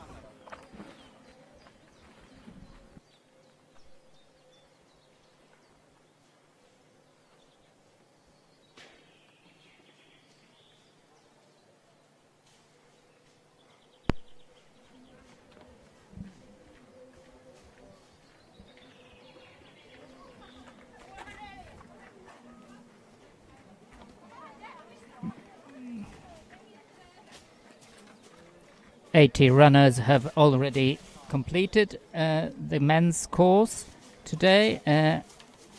Speaker 3: "80 runners have already completed the men's course today.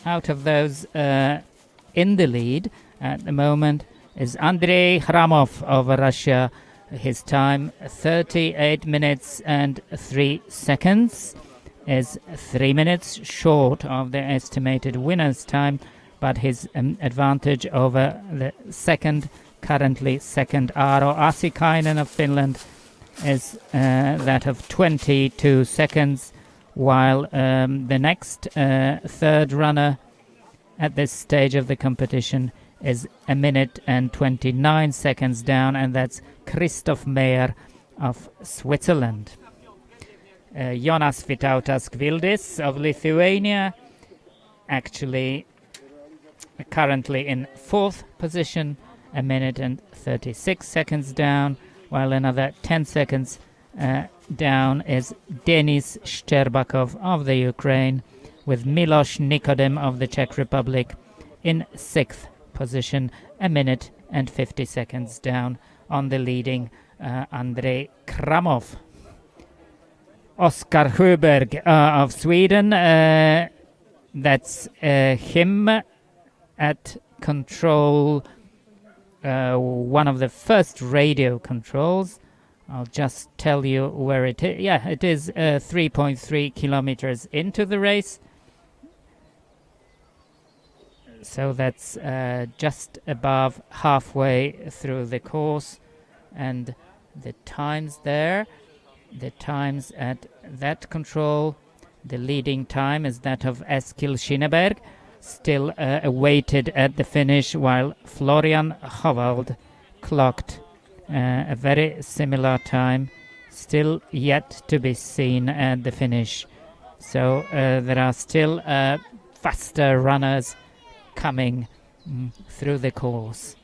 Speaker 3: Out of those in the lead at the moment is Andrei Khramov of Russia. His time 38 minutes and 3 seconds, is 3 minutes short of the estimated winner's time, but his advantage over the currently second Aaro Asikainen of Finland is that of 22 seconds, while the next third runner at this stage of the competition is 1 minute and 29 seconds down, and that's Christoph Meyer of Switzerland. Jonas Vytautas-Kvildis of Lithuania, actually currently in fourth position, 1 minute and 36 seconds down, while another 10 seconds down is Denis Szczerbakov of the Ukraine, with Miloš Nikodem of the Czech Republic in sixth position, 1 minute and 50 seconds down on the leading Andrei Khramov. Oskar Sjöberg of Sweden, that's him at control, one of the first radio controls. I'll just tell you where it is. Yeah, it is 3.3 kilometers into the race. So that's just above halfway through the course. And the times there, the times at that control, the leading time is that of Eskil Schineberg, still awaited at the finish, while Florian Hovald clocked a very similar time, still yet to be seen at the finish. So there are still faster runners coming through the course.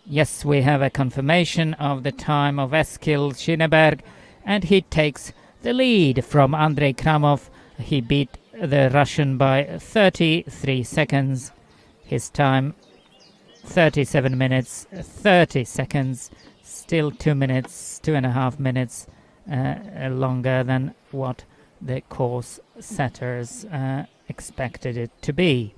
Speaker 3: Yes, we have a confirmation of the time of Eskil Schineberg, and he takes the lead from Andrei Khramov. He beat the Russian by 33 seconds. His time 37 minutes 30 seconds, still 2.5 minutes longer than what the course setters expected it to be.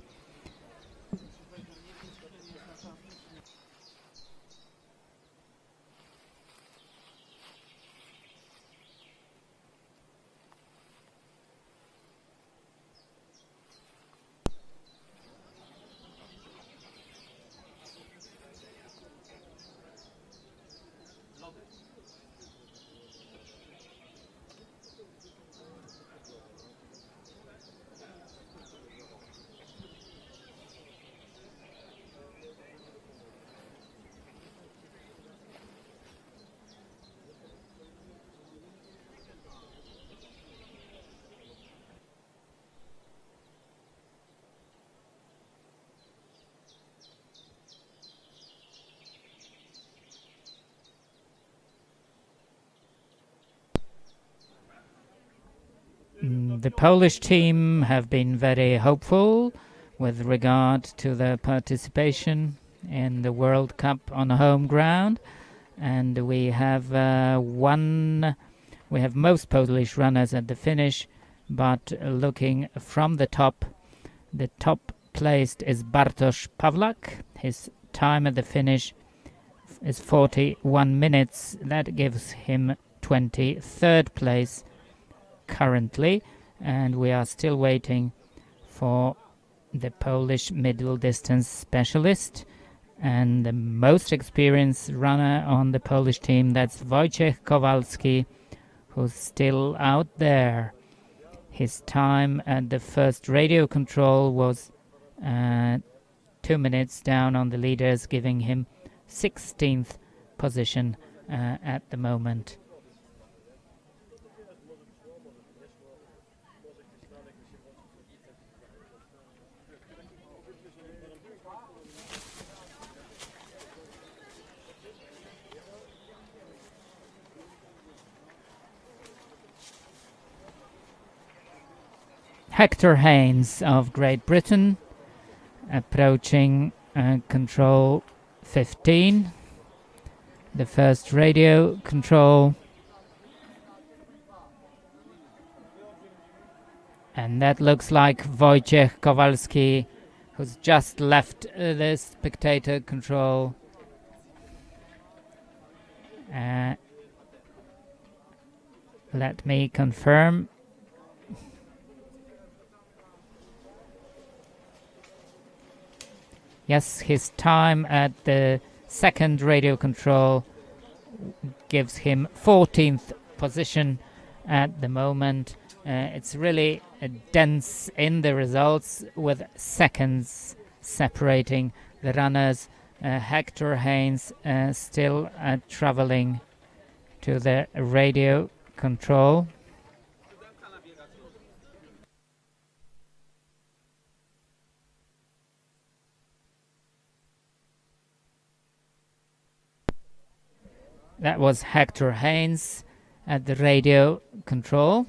Speaker 3: The Polish team have been very hopeful with regard to their participation in the World Cup on home ground, and we have most Polish runners at the finish, but looking from the top placed is Bartosz Pawlak. His time at the finish is 41 minutes. That gives him 23rd place currently, and we are still waiting for the Polish middle distance specialist and the most experienced runner on the Polish team. That's Wojciech Kowalski, who's still out there. His time at the first radio control was 2 minutes down on the leaders, giving him 16th position at the moment. Hector Haynes of Great Britain approaching control 15, the first radio control, and that looks like Wojciech Kowalski, who's just left the spectator control. Let me confirm. Yes, his time at the second radio control gives him 14th position at the moment. It's really dense in the results with seconds separating the runners. Hector Haynes still traveling to the radio control. That was Hector Haynes at the radio control.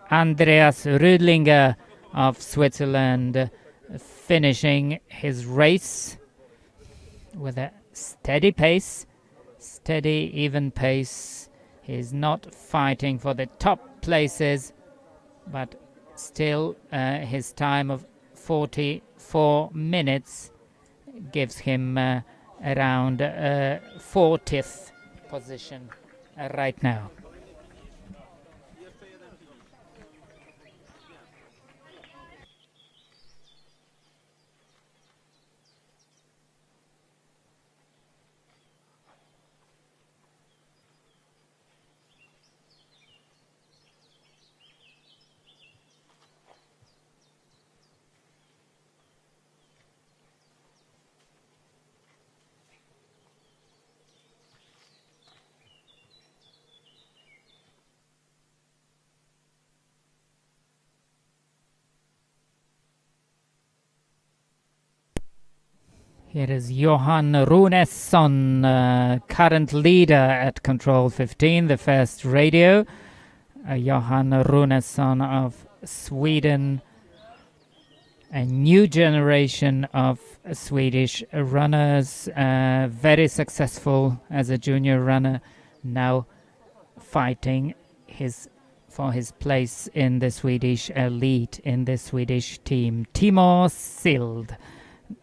Speaker 3: Andreas Rüdlinger of Switzerland finishing his race with a steady pace, steady, even pace. He's not fighting for the top places, but still his time of 44 minutes gives him around 40th position right now. Here is Johan Runesson, current leader at Control 15, the first radio. Johan Runesson of Sweden, a new generation of Swedish runners, very successful as a junior runner, now fighting for his place in the Swedish elite, in the Swedish team. Timo Sild,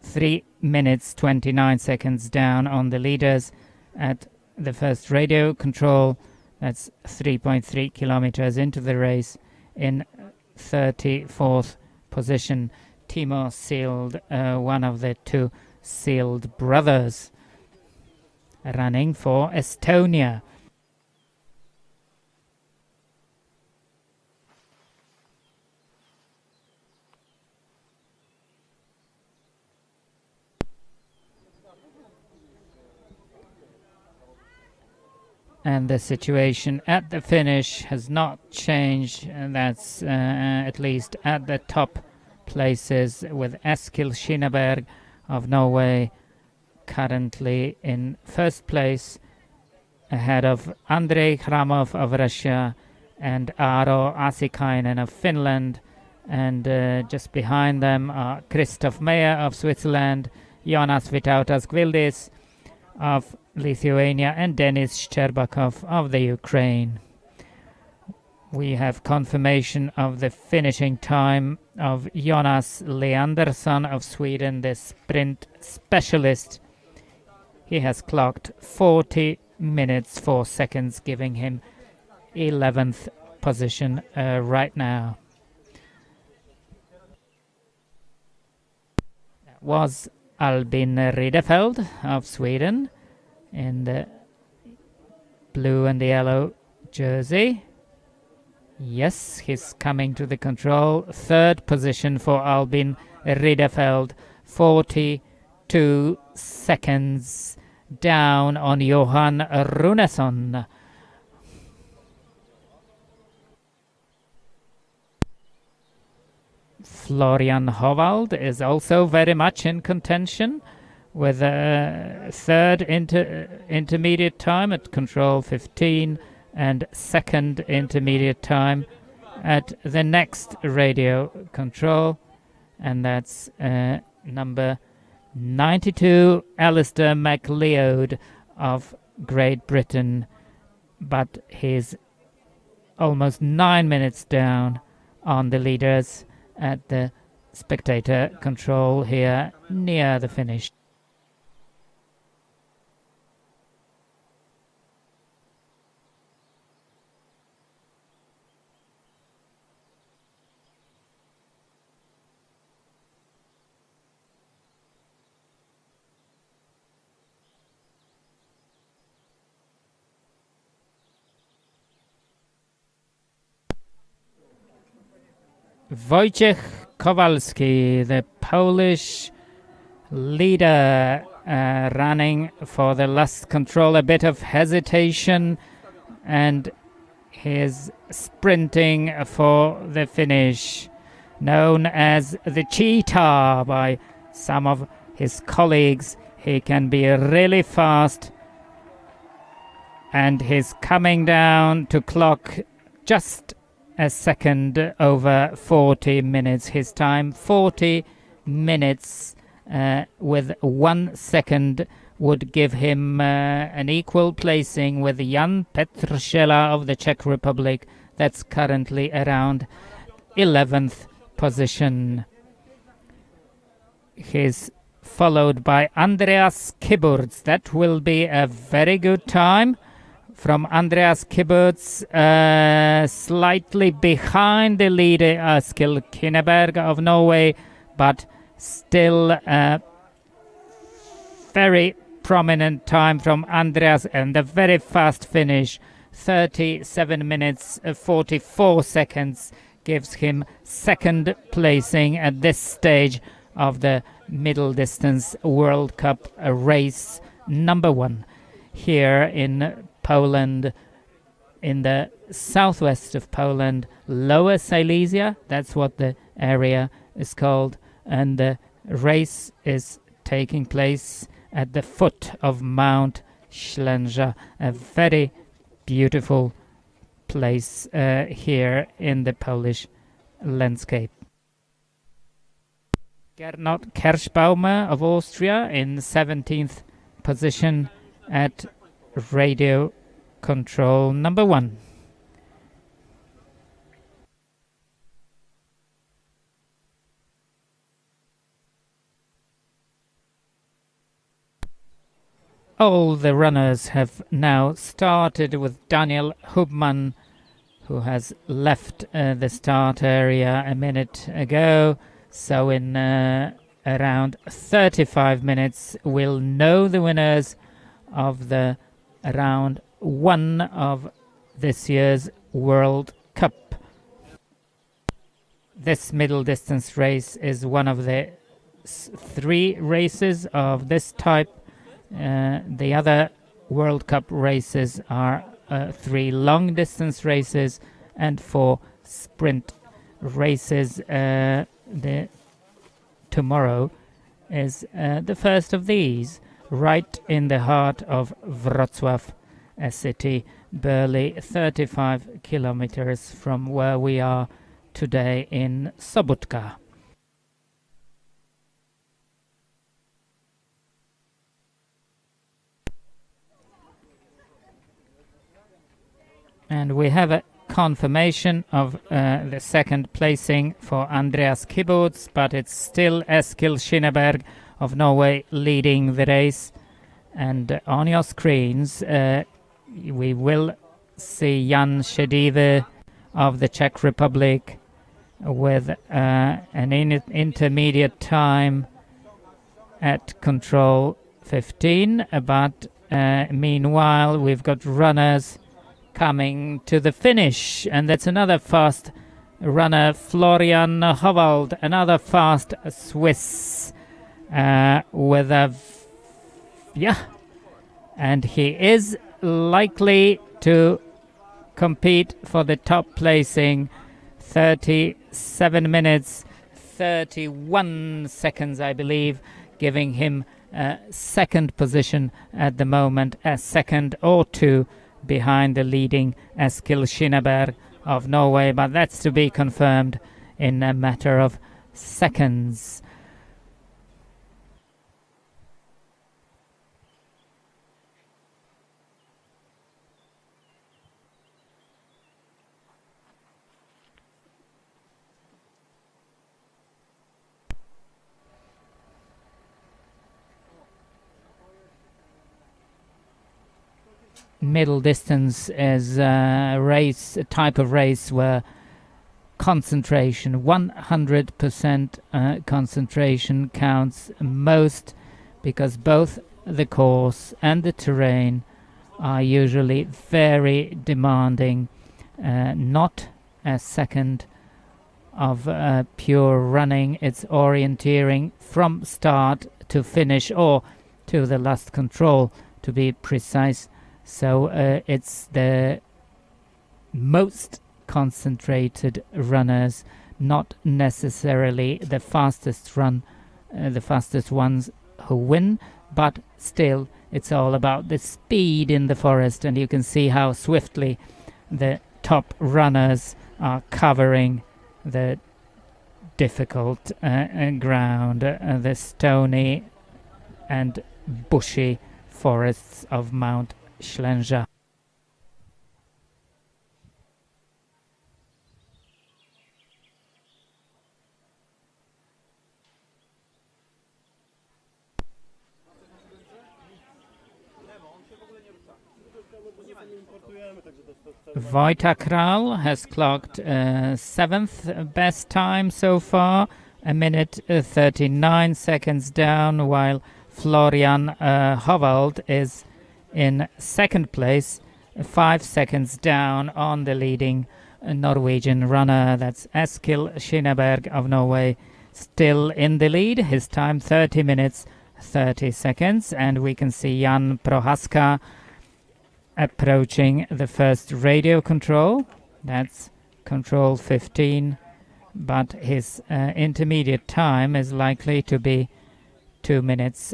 Speaker 3: 3 minutes 29 seconds down on the leaders at the first radio control. That's 3.3 kilometers into the race in 34th position. Timo Sild, one of the two Sild brothers, running for Estonia. And the situation at the finish has not changed, and that's at least at the top places, with Eskil Skinneberg of Norway currently in first place, ahead of Andrei Khramov of Russia and Aaro Asikainen of Finland. And just behind them are Christoph Meyer of Switzerland, Jonas Vytautas-Gvildis of Lithuania, and Denis Shcherbakov of the Ukraine. We have confirmation of the finishing time of Jonas Leandersson of Sweden, the sprint specialist. He has clocked 40 minutes 4 seconds, giving him 11th position right now. That was Albin Ridefeld of Sweden in the blue and the yellow jersey. Yes, he's coming to the control. 3rd position for Albin Ridefeld, 42 seconds down on Johan Runesson. Florian Hovald is also very much in contention with a 3rd intermediate time at control 15 and 2nd intermediate time at the next radio control, and that's number 92, Alistair MacLeod of Great Britain, but he's almost 9 minutes down on the leaders at the spectator control here near the finish. Wojciech Kowalski, the Polish leader, running for the last control. A bit of hesitation, and he's sprinting for the finish. Known as the Cheetah by some of his colleagues, he can be really fast, and he's coming down to clock just a second over 40 minutes. His time 40 minutes with 1 second would give him an equal placing with Jan Petržela of the Czech Republic. That's currently around 11th position. He's followed by Andreas Kiburz. That will be a very good time from Andreas Kiburz, slightly behind the leader Eskil Kineberg of Norway, but still a very prominent time from Andreas, and a very fast finish. 37 minutes 44 seconds gives him 2nd placing at this stage of the middle distance World Cup race number 1 here in Poland, in the southwest of Poland, Lower Silesia, that's what the area is called, and the race is taking place at the foot of Mount Ślęża, a very beautiful place here in the Polish landscape. Gernot Kerschbaumer of Austria in 17th position at radio control number 1. All the runners have now started, with Daniel Hubmann, who has left the start area a minute ago. So in around 35 minutes we'll know the winners of the round 1 of this year's World Cup. This middle distance race is one of the 3 races of this type. The other World Cup races are 3 long distance races and 4 sprint races. Tomorrow is the first of these, right in the heart of Wrocław, a city barely 35 kilometers from where we are today in Sbotka. And we have a confirmation of the second placing for Andreas Kibuc, but it's still Eskil Skinneberg of Norway leading the race. And on your screens, we will see Jan Šedive of the Czech Republic with an intermediate time at control 15. But meanwhile, we've got runners coming to the finish, and that's another fast runner, Florian Hovald, another fast Swiss with a and he is likely to compete for the top placing. 37 minutes 31 seconds, I believe, giving him second position at the moment, a second or two behind the leading Eskil Skinneberg of Norway, but that's to be confirmed in a matter of seconds. Middle distance is a type of race where concentration, 100% concentration counts most, because both the course and the terrain are usually very demanding. Not a second of pure running, it's orienteering from start to finish, or to the last control to be precise. So it's the most concentrated runners, not necessarily the fastest ones who win, but still it's all about the speed in the forest, and you can see how swiftly the top runners are covering the difficult ground, the stony and bushy forests of Mount Ślęża. Wojta Kral has clocked 7th best time so far, a minute 39 seconds down, while Florian Hovald is in second place, 5 seconds down on the leading Norwegian runner. That's Eskil Skinneberg of Norway, still in the lead. His time 30 minutes 30 seconds, and we can see Jan Prohaska approaching the first radio control. That's control 15, but his intermediate time is likely to be 2 minutes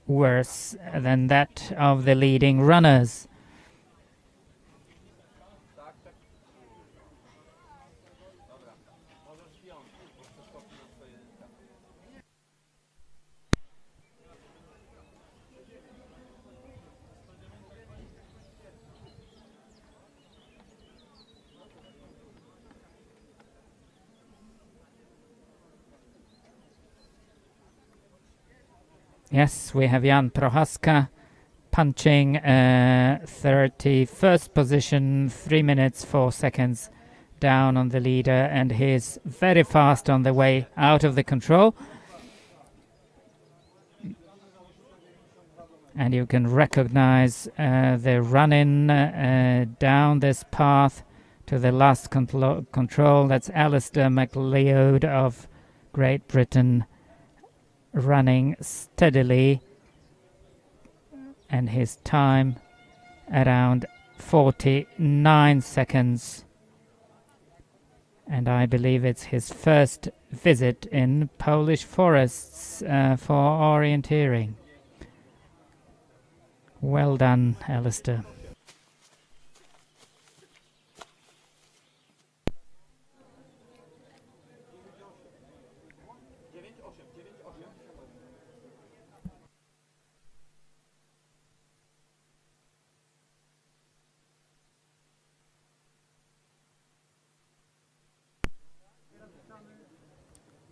Speaker 3: worse than that of the leading runners. Yes, we have Jan Prohaska punching 31st position, 3 minutes 4 seconds down on the leader, and he's very fast on the way out of the control. And you can recognize the run-in down this path to the last control. That's Alistair MacLeod of Great Britain, running steadily, and his time around 49 seconds. And I believe it's his first visit in Polish forests for orienteering. Well done, Alistair.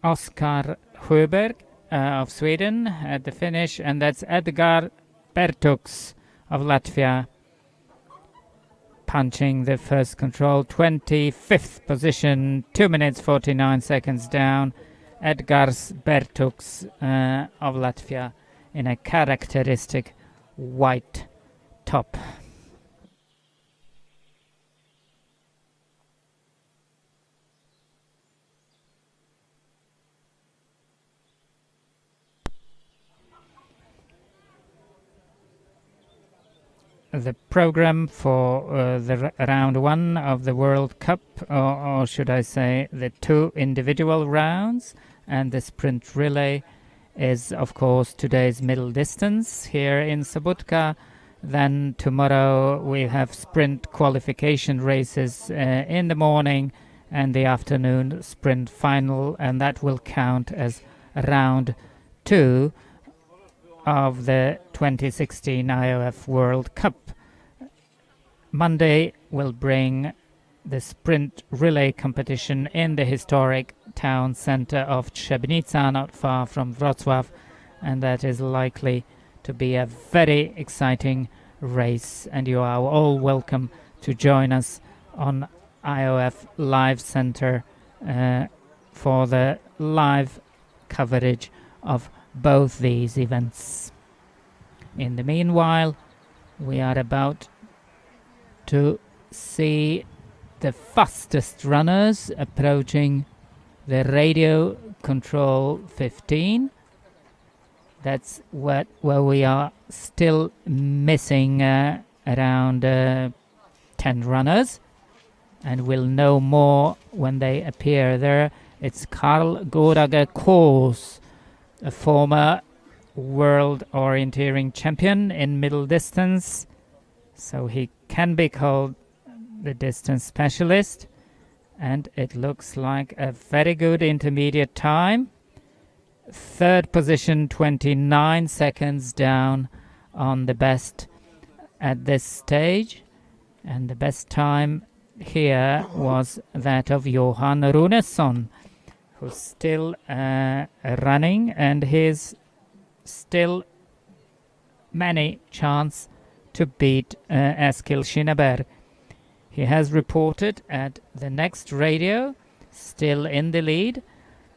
Speaker 3: Oskar Sjöberg of Sweden at the finish, and that's Edgar Bertuks of Latvia punching the first control. 25th position, 2 minutes 49 seconds down. Edgars Bertuks of Latvia in a characteristic white top. The program for the round one of the World Cup, or should I say the two individual rounds and the sprint relay, is of course today's middle distance here in Sbotka. Then tomorrow we have sprint qualification races in the morning, and the afternoon sprint final, and that will count as round two of the 2016 IOF World Cup. Monday will bring the sprint relay competition in the historic town center of Trzebnica, not far from Wrocław, and that is likely to be a very exciting race, and you are all welcome to join us on IOF Live Center for the live coverage of both these events. In the meanwhile, we are about to see the fastest runners approaching the radio control 15. That's where we are still missing around 10 runners, and we'll know more when they appear there. It's Karl Gorager Kors, a former world orienteering champion in middle distance, so he can be called the distance specialist, and it looks like a very good intermediate time. Third position, 29 seconds down on the best at this stage, and the best time here was that of Johan Runesson, who's still running, and he's still many chance to beat Eskil Skinnaberg. He has reported at the next radio, still in the lead,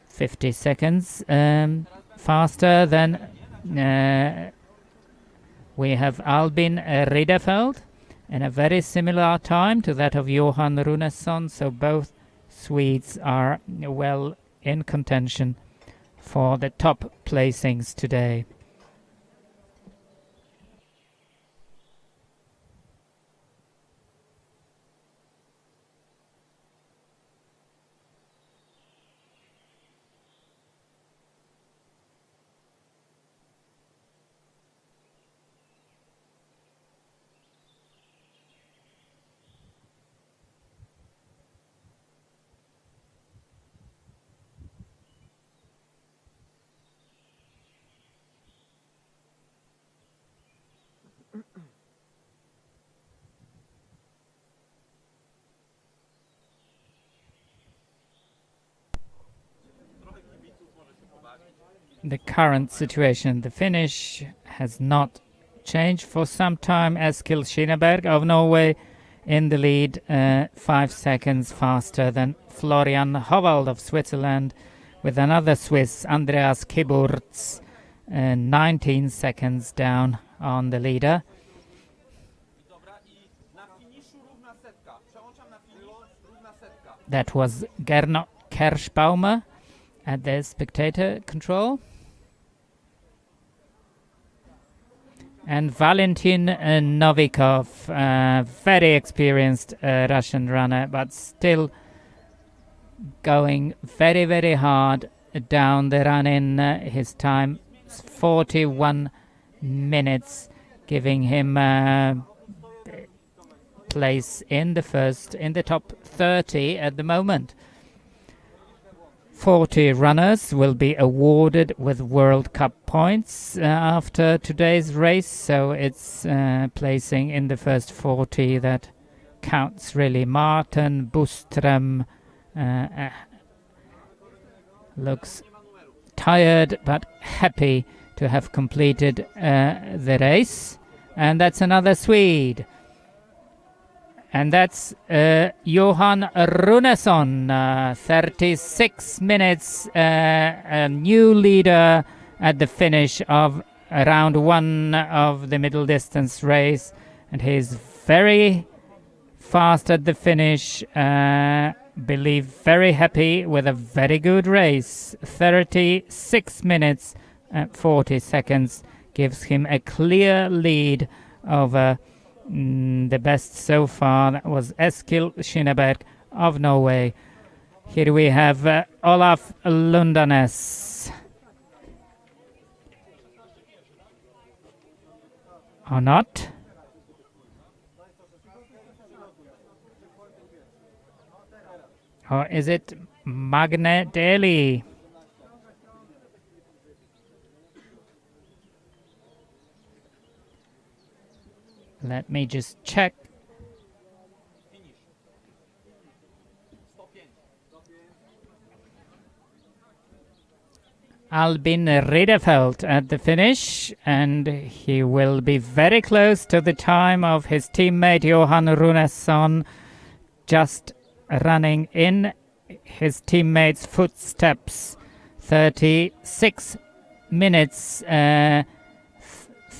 Speaker 3: 50 seconds faster than we have Albin Ridderfeld, in a very similar time to that of Johan Runesson, so both Swedes are well in contention for the top placings today. The current situation, the finish has not changed for some time. Eskil Skinnaberg of Norway in the lead, 5 seconds faster than Florian Hovald of Switzerland, with another Swiss, Andreas Kiburz, 19 seconds down on the leader. That was Gernot Kerschbaumer at the spectator control. And Valentin Novikov, very experienced Russian runner, but still going very, very hard down the run in his time. 41 minutes, giving him place in the top 30 at the moment. 40 runners will be awarded with World Cup points after today's race, so it's placing in the first 40 that counts really. Martin Buström, looks tired but happy to have completed the race. And that's another Swede. And that's Johan Runesson, 36 minutes, a new leader at the finish of round 1 of the middle distance race. And he's very fast at the finish, believe very happy with a very good race. 36 minutes and 40 seconds gives him a clear lead over the best so far. That was Eskil Skinneberg of Norway. Here we have Olaf Lundanes. Or not? Or is it Magne Deli? Let me just check. Albin Ridderfelt at the finish, and he will be very close to the time of his teammate Johan Runesson, just running in his teammate's footsteps. 36 minutes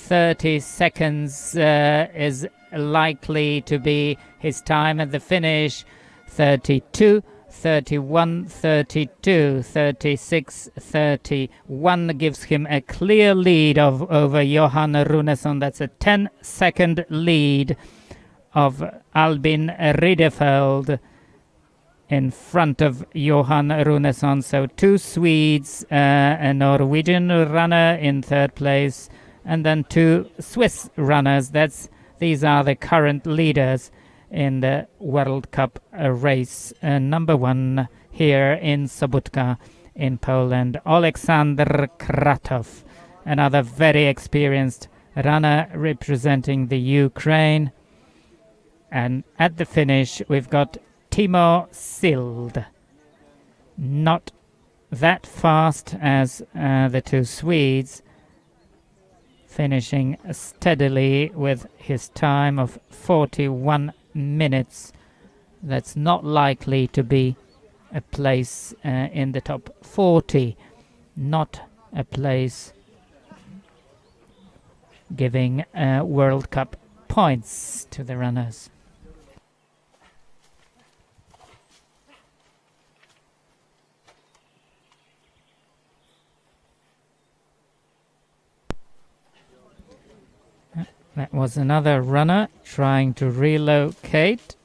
Speaker 3: 30 seconds is likely to be his time at the finish. 32, 31, 32, 36, 31 gives him a clear lead over Johan Runesson. That's a 10-second lead of Albin Ridderfelt in front of Johan Runesson. So 2 Swedes, a Norwegian runner in 3rd place, and then 2 Swiss runners. These are the current leaders in the World Cup race. Number 1 here in Sbotka in Poland, Aleksander Kratov, another very experienced runner representing the Ukraine. And at the finish we've got Timo Sild, not that fast as the 2 Swedes, finishing steadily with his time of 41 minutes. That's not likely to be a place in the top 40, not a place giving World Cup points to the runners. That was another runner trying to relocate.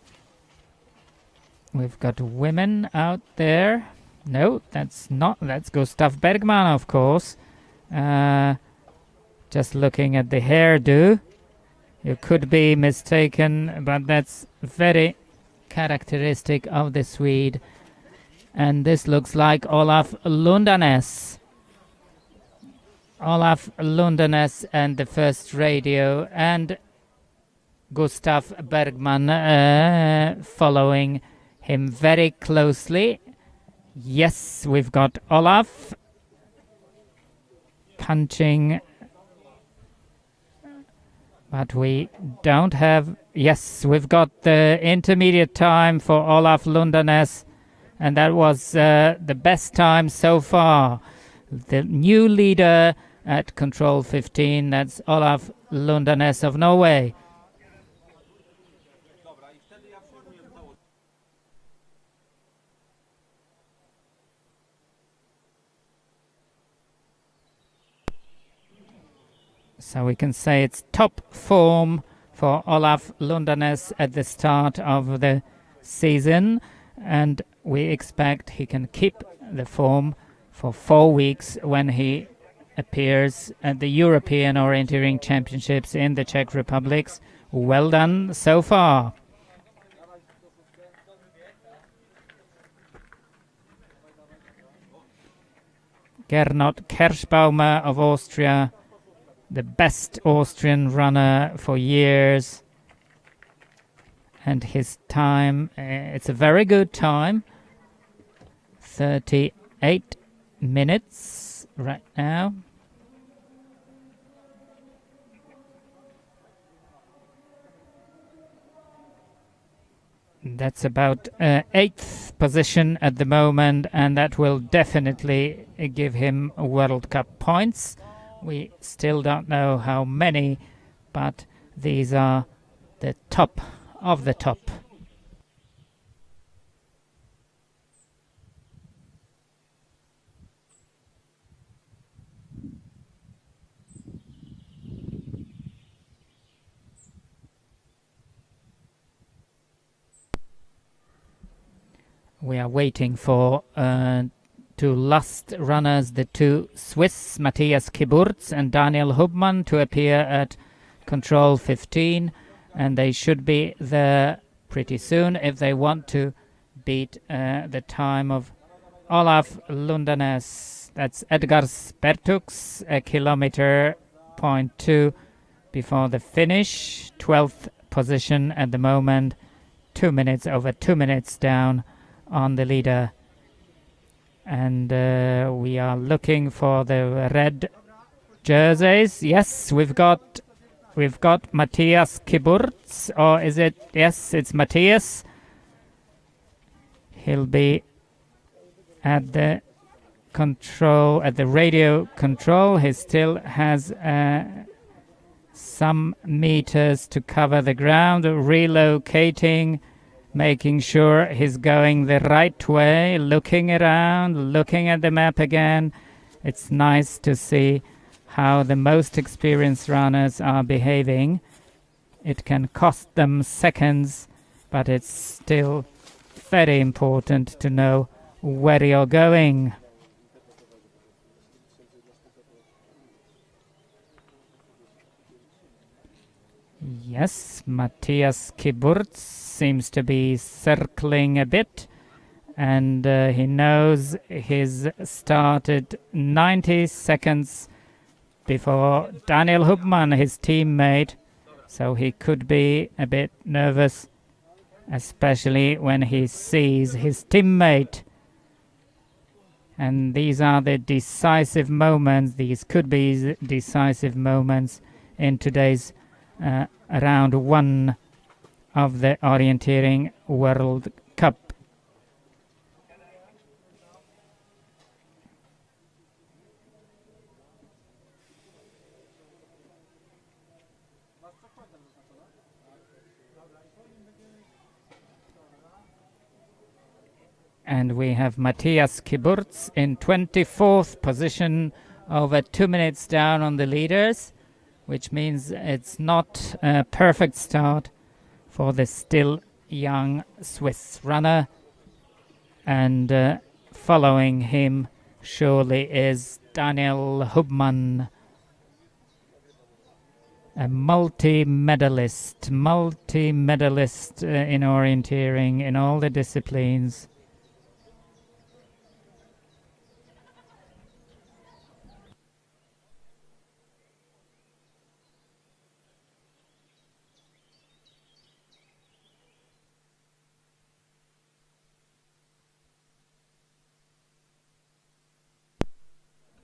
Speaker 3: We've got women out there. No, that's Gustav Bergman, of course. Just looking at the hairdo, you could be mistaken, but that's very characteristic of the Swede. And this looks like Olaf Lundanes. Olaf Lundanes and the first radio, and Gustav Bergman following him very closely. Yes, we've got Olaf punching, but we don't have... Yes, we've got the intermediate time for Olaf Lundanes, and that was the best time so far. The new leader at control 15, that's Olaf Lundanes of Norway. So we can say it's top form for Olaf Lundanes at the start of the season, and we expect he can keep the form for 4 weeks when he appears at the European Orienteering Championships in the Czech Republic. Well done so far. Gernot Kerschbaumer of Austria, the best Austrian runner for years. And his time, it's a very good time. 38 minutes right now. That's about 8th position at the moment, and that will definitely give him World Cup points. We still don't know how many, but these are the top of the top. We are waiting for two last runners, the two Swiss, Matthias Kiburz and Daniel Hubmann, to appear at control 15, and they should be there pretty soon if they want to beat the time of Olaf Lundanes. That's Edgar Spertux, a kilometer 0.2 before the finish. 12th position at the moment, 2 minutes, over 2 minutes down on the leader. And we are looking for the red jerseys. Yes, we've got Matthias Kiburz, or is it? Yes, it's Matthias. He'll be at the control, at the radio control. He still has some meters to cover the ground, relocating, making sure he's going the right way, looking around, looking at the map again. It's nice to see how the most experienced runners are behaving. It can cost them seconds, but it's still very important to know where you're going. Yes, Matthias Kiburz seems to be circling a bit, and he knows he's started 90 seconds before Daniel Hubmann, his teammate, so he could be a bit nervous, especially when he sees his teammate. And these are the decisive moments. These could be decisive moments in today's round 1 of the Orienteering World Cup. And we have Matthias Kiburz in 24th position, over 2 minutes down on the leaders, which means it's not a perfect start for the still young Swiss runner. And following him surely is Daniel Hubmann, a multi-medalist in orienteering in all the disciplines.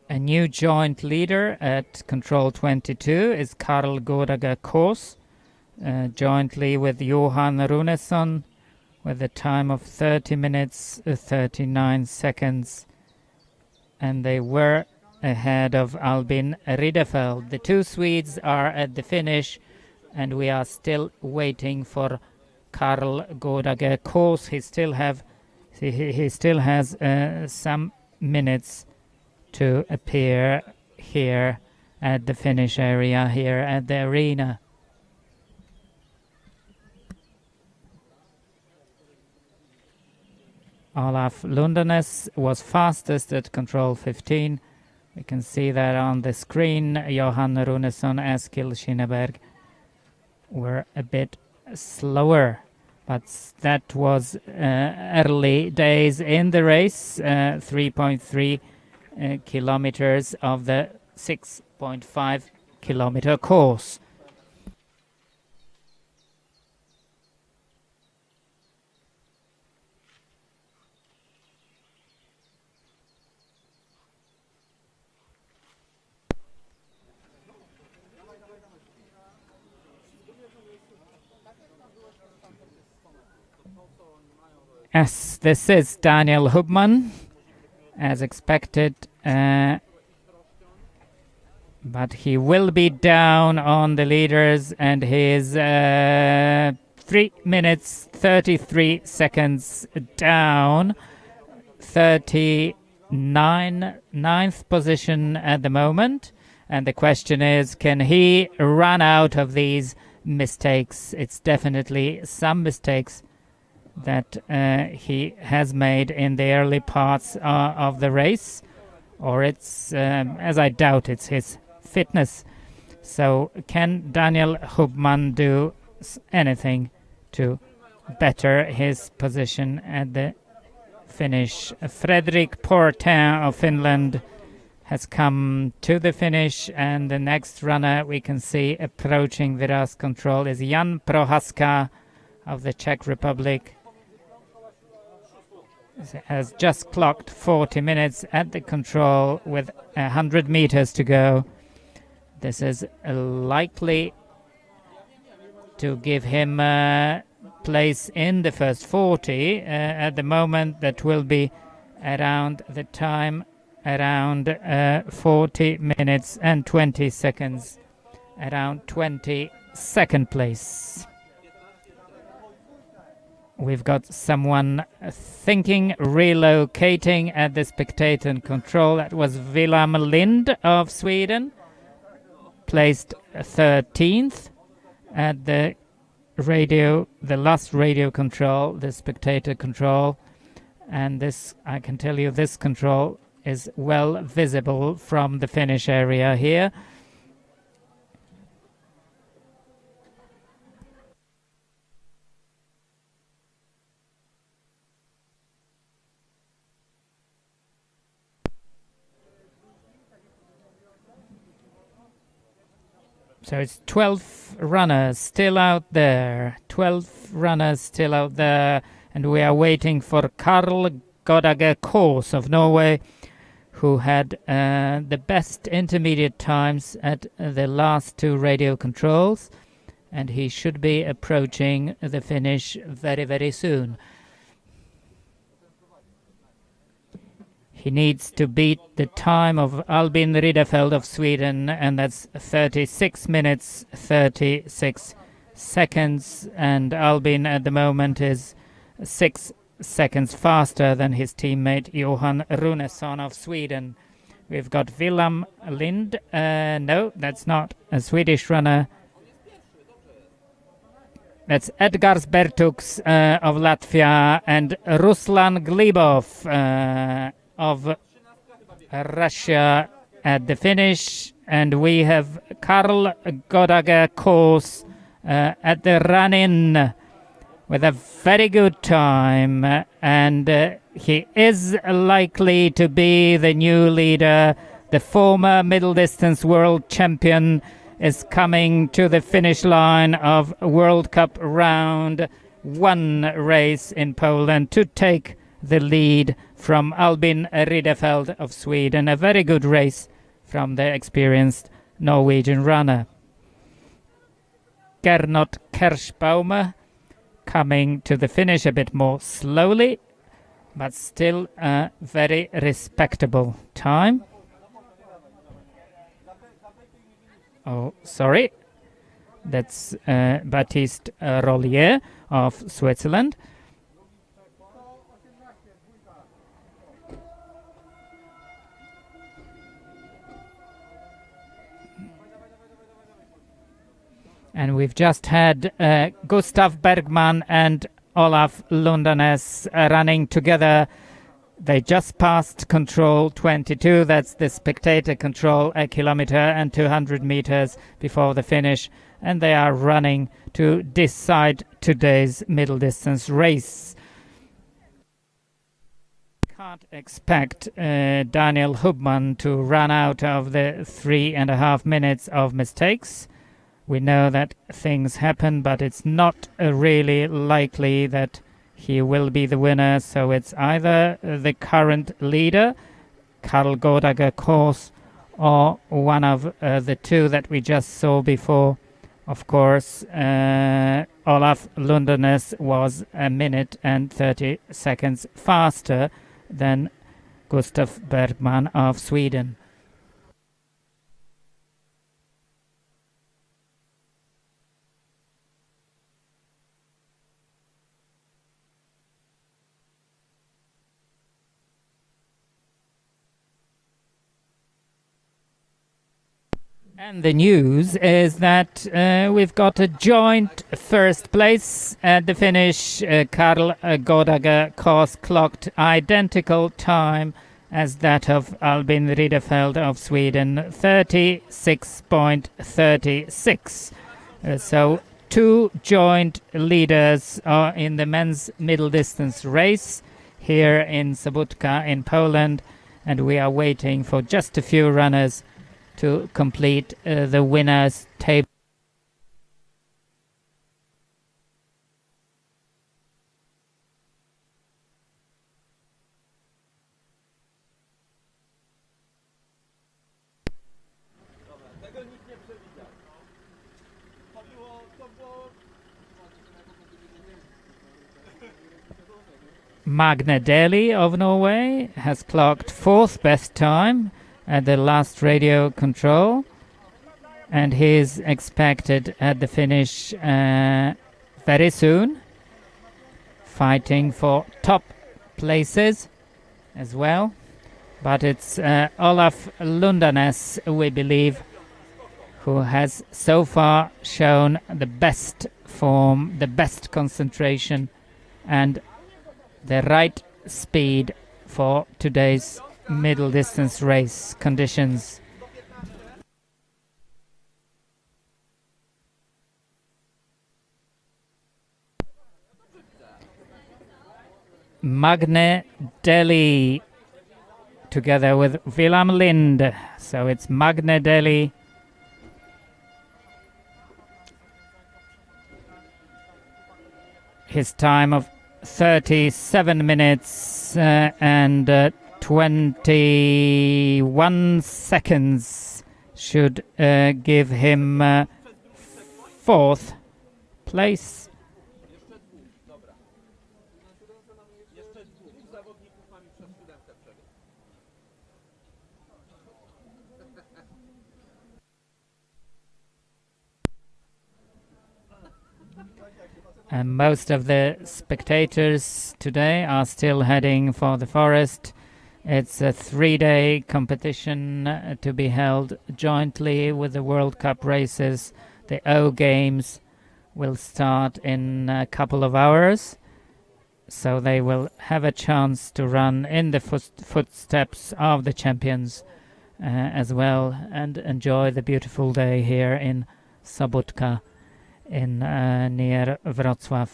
Speaker 3: A new joint leader at Control 22 is Karl Godager Kos, jointly with Johan Runesson, with a time of 30 minutes 39 seconds. And they were ahead of Albin Ridderfeld. The two Swedes are at the finish, and we are still waiting for Karl Godager Kos. He still has some minutes to appear here at the finish area, here at the arena. Olaf Lundanes was fastest at Control 15. We can see that on the screen. Johan Runesson, Eskil Skinneberg were a bit slower, but that was early days in the race. 3.3 kilometers of the 6.5 kilometer course. Yes, this is Daniel Hubmann, as expected, but he will be down on the leaders, and he is 3 minutes 33 seconds down, 39th position at the moment. And the question is, can he run out of these mistakes? It's definitely some mistakes that he has made in the early parts of the race, or it's, as I doubt, it's his fitness. So can Daniel Hubmann do anything to better his position at the finish? Fredrik Portin of Finland has come to the finish, and the next runner we can see approaching the last control is Jan Prohaska of the Czech Republic. He has just clocked 40 minutes at the control with 100 meters to go. This is likely to give him a place in the first 40. At the moment, that will be around the time, around 40 minutes and 20 seconds, around 22nd place. We've got someone thinking relocating at the spectator control. That was Wilhelm Lind of Sweden, placed 13th at the radio, the last radio control, the spectator control. And this, I can tell you, this control is well visible from the finish area here. So it's 12 runners still out there. 12 runners still out there. And we are waiting for Karl Godager Kors of Norway, who had the best intermediate times at the last two radio controls. And he should be approaching the finish very, very soon. He needs to beat the time of Albin Ridderfeld of Sweden, and that's 36 minutes 36 seconds. And Albin at the moment is 6 seconds faster than his teammate Johan Runesson of Sweden. We've got Wilhelm Lind. No, that's not a Swedish runner. That's Edgars Bertuks of Latvia and Ruslan Glibov of Russia at the finish. And we have Karl Godager Kors at the run-in with a very good time, and he is likely to be the new leader. The former middle distance world champion is coming to the finish line of World Cup Round 1 race in Poland to take the lead from Albin Ridderfeld of Sweden. A very good race from the experienced Norwegian runner. Gernot Kerschbaumer coming to the finish a bit more slowly, but still a very respectable time. Oh, sorry. That's Baptiste Rollier of Switzerland. And we've just had Gustav Bergman and Olaf Lundanes running together. They just passed control 22. That's the spectator control, a kilometer and 200 meters before the finish. And they are running to decide today's middle distance race. Can't expect Daniel Hubmann to run out of the 3.5 minutes of mistakes. We know that things happen, but it's not really likely that he will be the winner. So it's either the current leader, Karl Godager Kors, or one of the two that we just saw before. Of course, Olaf Lundernes was a minute and 30 seconds faster than Gustav Bergman of Sweden. And the news is that we've got a joint first place at the finish. Karl Godager course clocked identical time as that of Albin Ridderfeld of Sweden, 36.36. So two joint leaders are in the men's middle distance race here in Sbotka in Poland, and we are waiting for just a few runners to complete the winners table. Magne Deli of Norway has clocked fourth best time at the last radio control, and he is expected at the finish very soon, fighting for top places as well. But it's Olaf Lundernes, we believe, who has so far shown the best form, the best concentration, and the right speed for today's middle distance race conditions. Magne Deli together with Wilhelm Lind. So it's Magne Deli. His time of 37 minutes and 21 seconds should give him fourth place. And most of the spectators today are still heading for the forest. It's a 3-day competition to be held jointly with the World Cup races. The O Games will start in a couple of hours, so they will have a chance to run in the footsteps of the champions as well, and enjoy the beautiful day here in Sbotka in near Wrocław.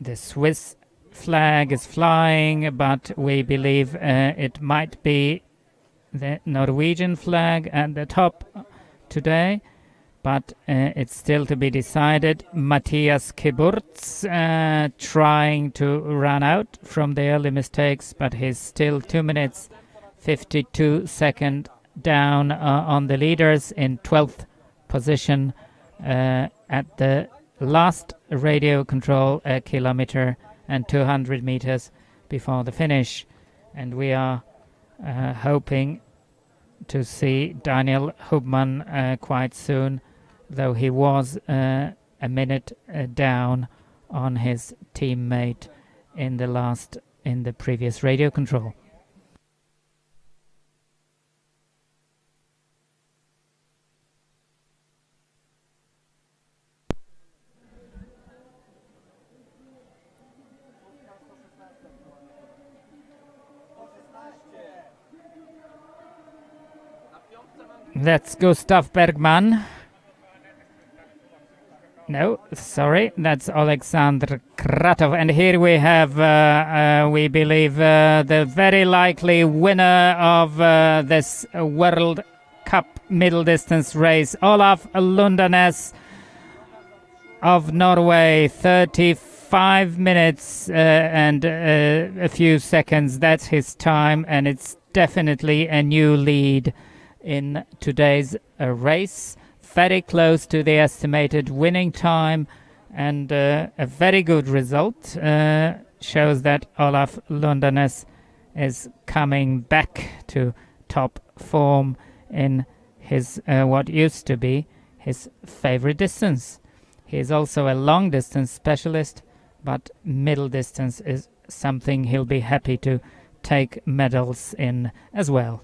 Speaker 3: The Swiss flag is flying, but we believe it might be the Norwegian flag at the top today, but it's still to be decided. Matthias Kiburtz trying to run out from the early mistakes, but he's still 2 minutes 52 seconds down on the leaders, in 12th position at the last radio control, a kilometer and 200 meters before the finish. And we are hoping to see Daniel Hubman quite soon, though he was a minute down on his teammate in the previous radio control. That's Gustav Bergman. No, sorry, that's Alexander Kratov. And here we have, we believe, the very likely winner of this World Cup middle distance race, Olaf Lundernes of Norway, 35 minutes and a few seconds. That's his time, and it's definitely a new lead in today's race. Very close to the estimated winning time, and a very good result. Shows that Olaf Lundanes is coming back to top form in his what used to be his favorite distance. He is also a long distance specialist, but middle distance is something he'll be happy to take medals in as well.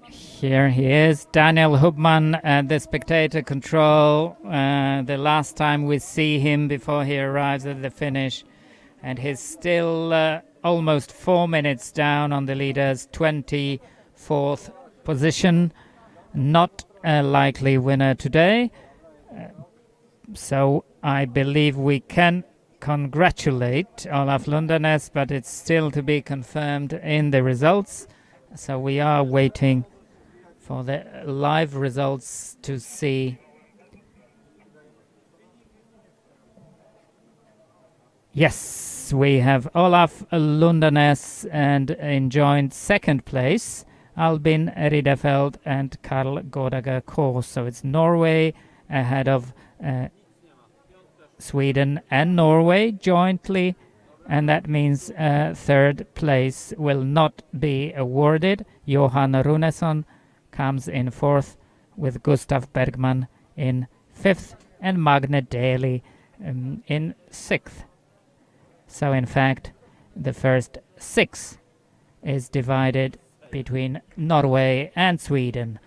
Speaker 3: Here he is, Daniel Hubmann at the spectator control. The last time we see him before he arrives at the finish, and he's still almost 4 minutes down on the leader's 24th position. Not a likely winner today, so I believe we can congratulate Olaf Lundanes, but it's still to be confirmed in the results. So we are waiting for the live results to see. Yes, we have Olaf Lundanes, and in joint second place Albin Ridderfeld and Karl Gårdager Kås. So it's Norway ahead of Sweden and Norway jointly, and that means third place will not be awarded. Johan Runesson comes in fourth, with Gustav Bergman in fifth and Magne Daly in sixth. So in fact, the first six is divided between Norway and Sweden.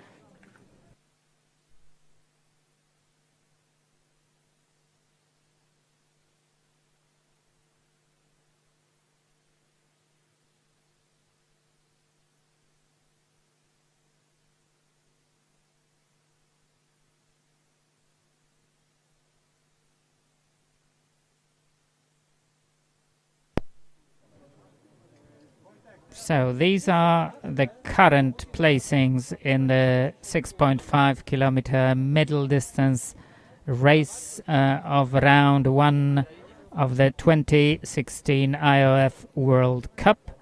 Speaker 3: So these are the current placings in the 6.5 kilometer middle distance race of round one of the 2016 IOF World Cup.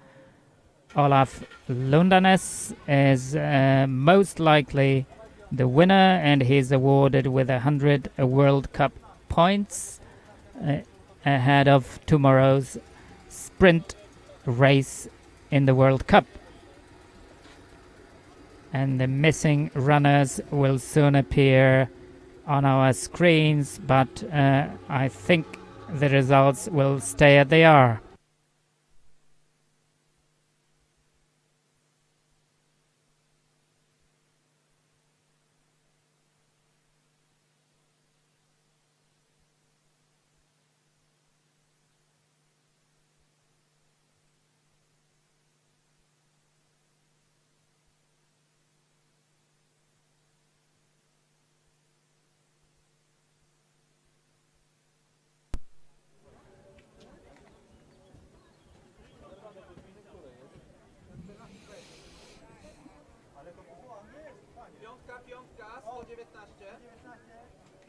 Speaker 3: Olaf Lundanes is most likely the winner, and he's awarded with 100 World Cup points ahead of tomorrow's sprint race in the World Cup. And the missing runners will soon appear on our screens, but I think the results will stay as they are.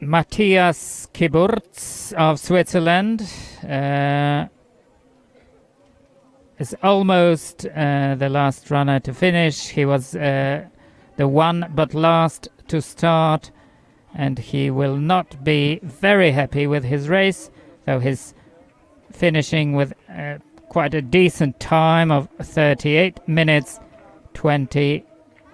Speaker 3: Matthias Kiburz of Switzerland is almost the last runner to finish. He was the one but last to start, and he will not be very happy with his race, though he's finishing with quite a decent time of 38 minutes 20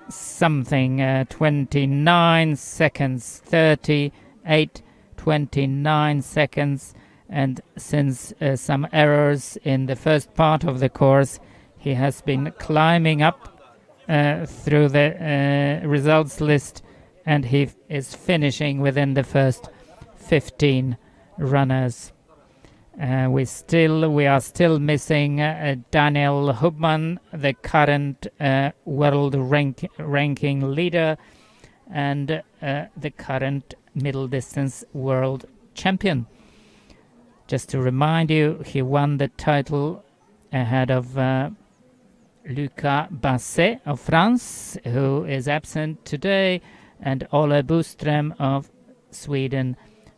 Speaker 3: something, 29 seconds, 28:29 seconds, and since some errors in the first part of the course, he has been climbing up through the results list, and he is finishing within the first 15 runners. We are still missing Daniel Hubman, the current world ranking leader and the current middle distance world champion. Just to remind you, he won the title ahead of Lucas Basset of France, who is absent today, and Ole Boström of Sweden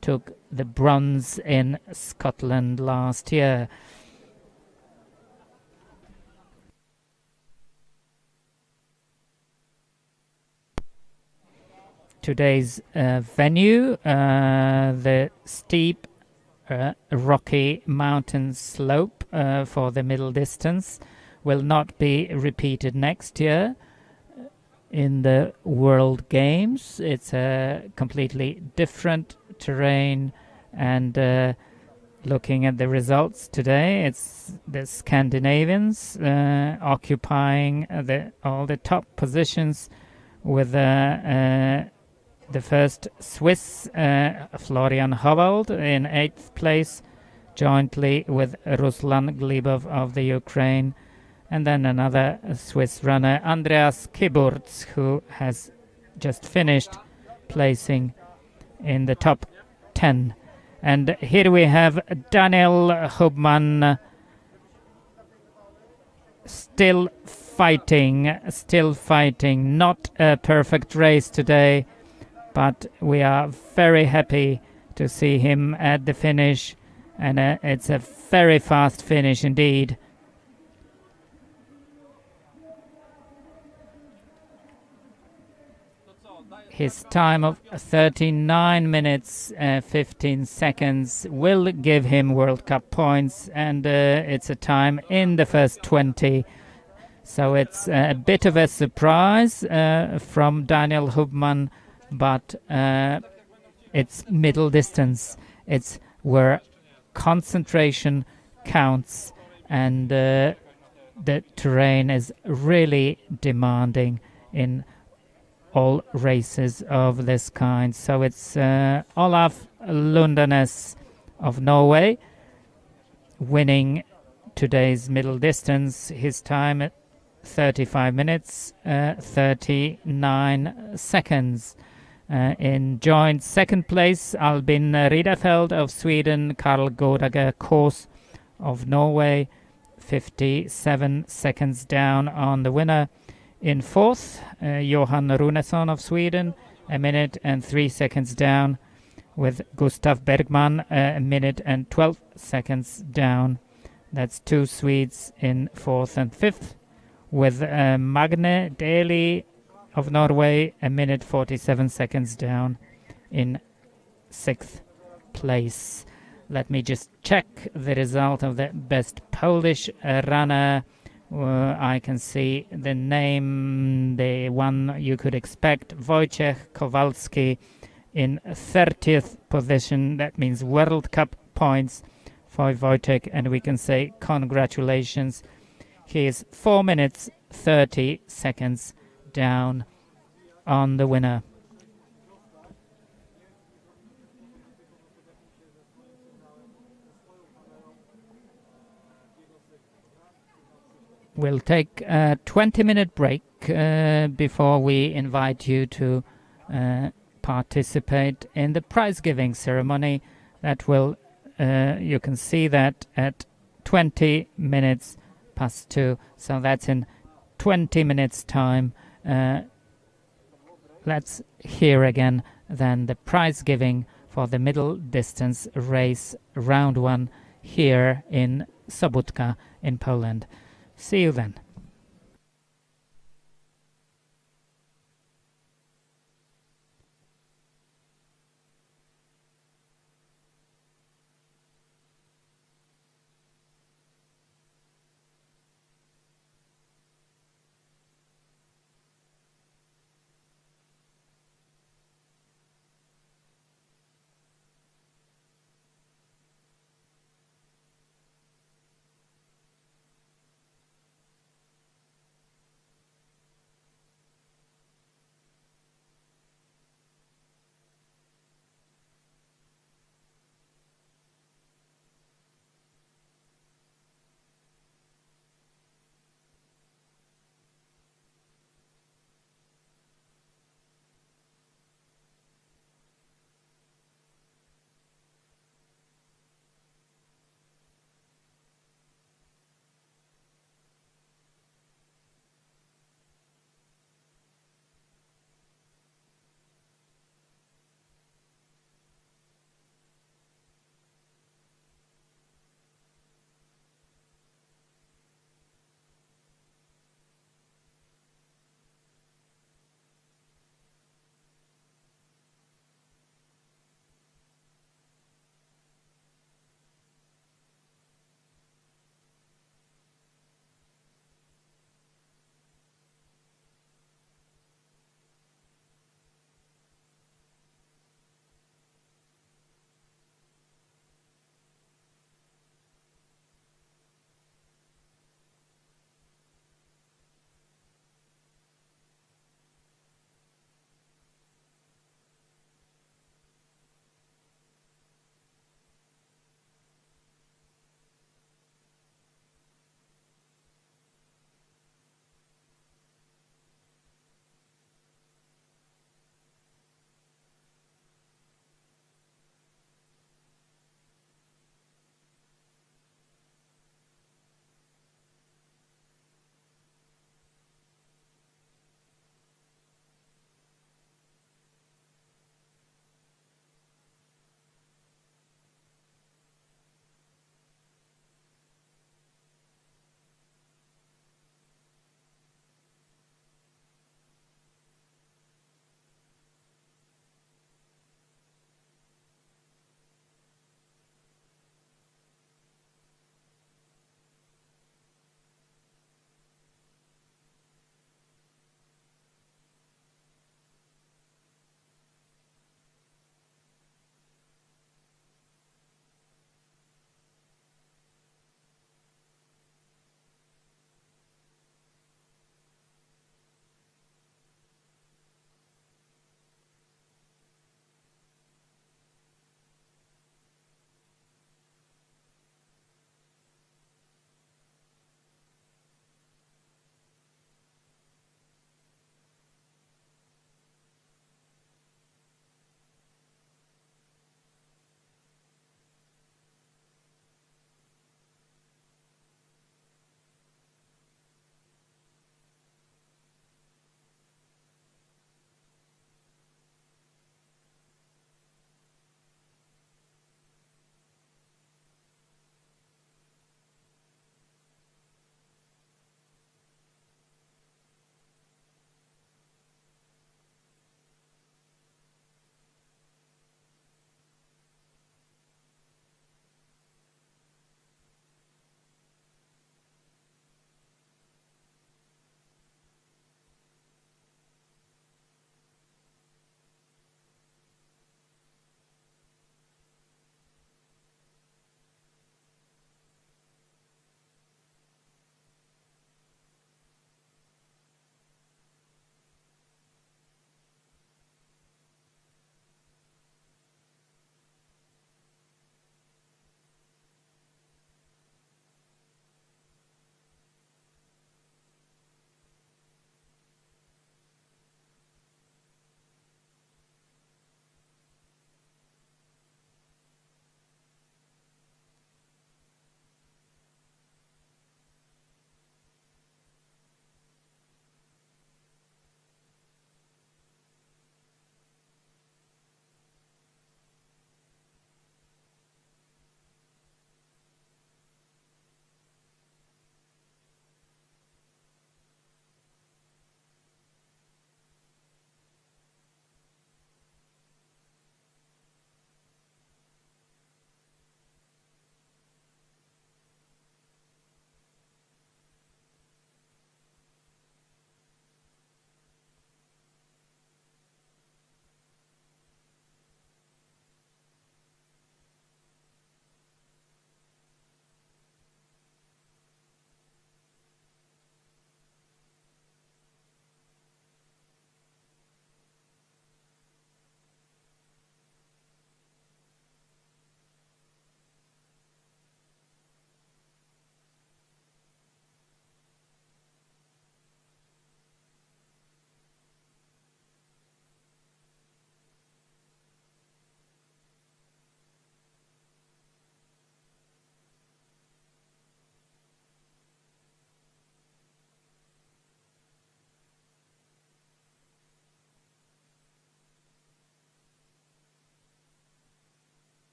Speaker 3: took the bronze in Scotland last year. Today's venue, the steep rocky mountain slope for the middle distance, will not be repeated next year in the World Games. It's a completely different terrain, and looking at the results today, it's the Scandinavians occupying all the top positions, with the first Swiss, Florian Howald, in 8th place, jointly with Ruslan Glibov of the Ukraine, and then another Swiss runner, Andreas Kiburz, who has just finished placing in the top 10. And here we have Daniel Hubman still fighting. Not a perfect race today, but we are very happy to see him at the finish, and it's a very fast finish indeed. His time of 39 minutes 15 seconds will give him World Cup points, and it's a time in the first 20. So it's a bit of a surprise from Daniel Hubman, but it's middle distance. It's where concentration counts, and the terrain is really demanding in all races of this kind. So it's Olaf Lundanes of Norway winning today's middle distance. His time at 35 minutes 39 seconds. In joint second place, Albin Ridderfeld of Sweden, Karl Godager Kors of Norway, 57 seconds down on the winner. In fourth, Johan Runesson of Sweden, 1 minute and 3 seconds down, with Gustav Bergman, 1 minute and 12 seconds down. That's two Swedes in fourth and fifth, with Magne Deli of Norway, 1 minute 47 seconds down in sixth place. Let me just check the result of the best Polish runner. I can see the name, the one you could expect, Wojciech Kowalski, in 30th position. That means World Cup points for Wojciech, and we can say congratulations. He is 4 minutes 30 seconds down on the winner. We'll take a 20-minute break before we invite you to participate in the prize-giving ceremony. That will, you can see that at 20 minutes past 2. So that's in 20 minutes time. Let's hear again then the prize-giving for the middle distance race round 1 here in Sbotka in Poland. See you then.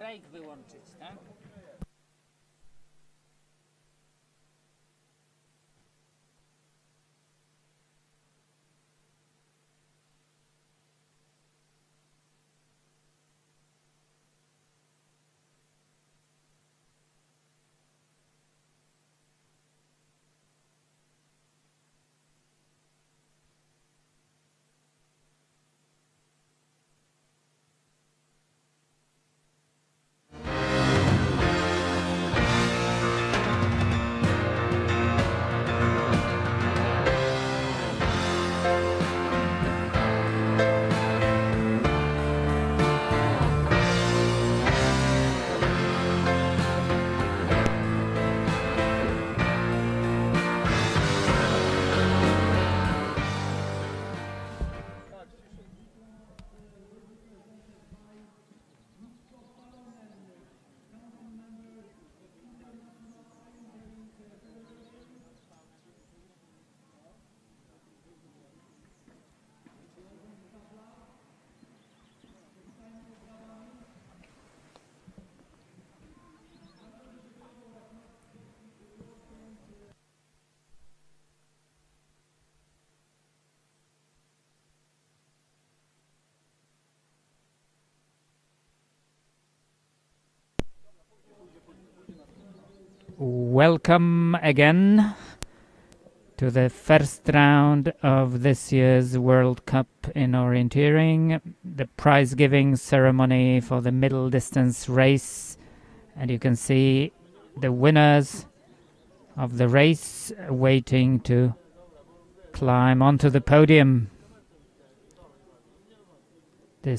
Speaker 3: break wyłączyć, tak? Welcome again to the first round of this year's World Cup in Orienteering, the prize giving ceremony for the middle distance race. And you can see the winners of the race waiting to climb onto the podium. The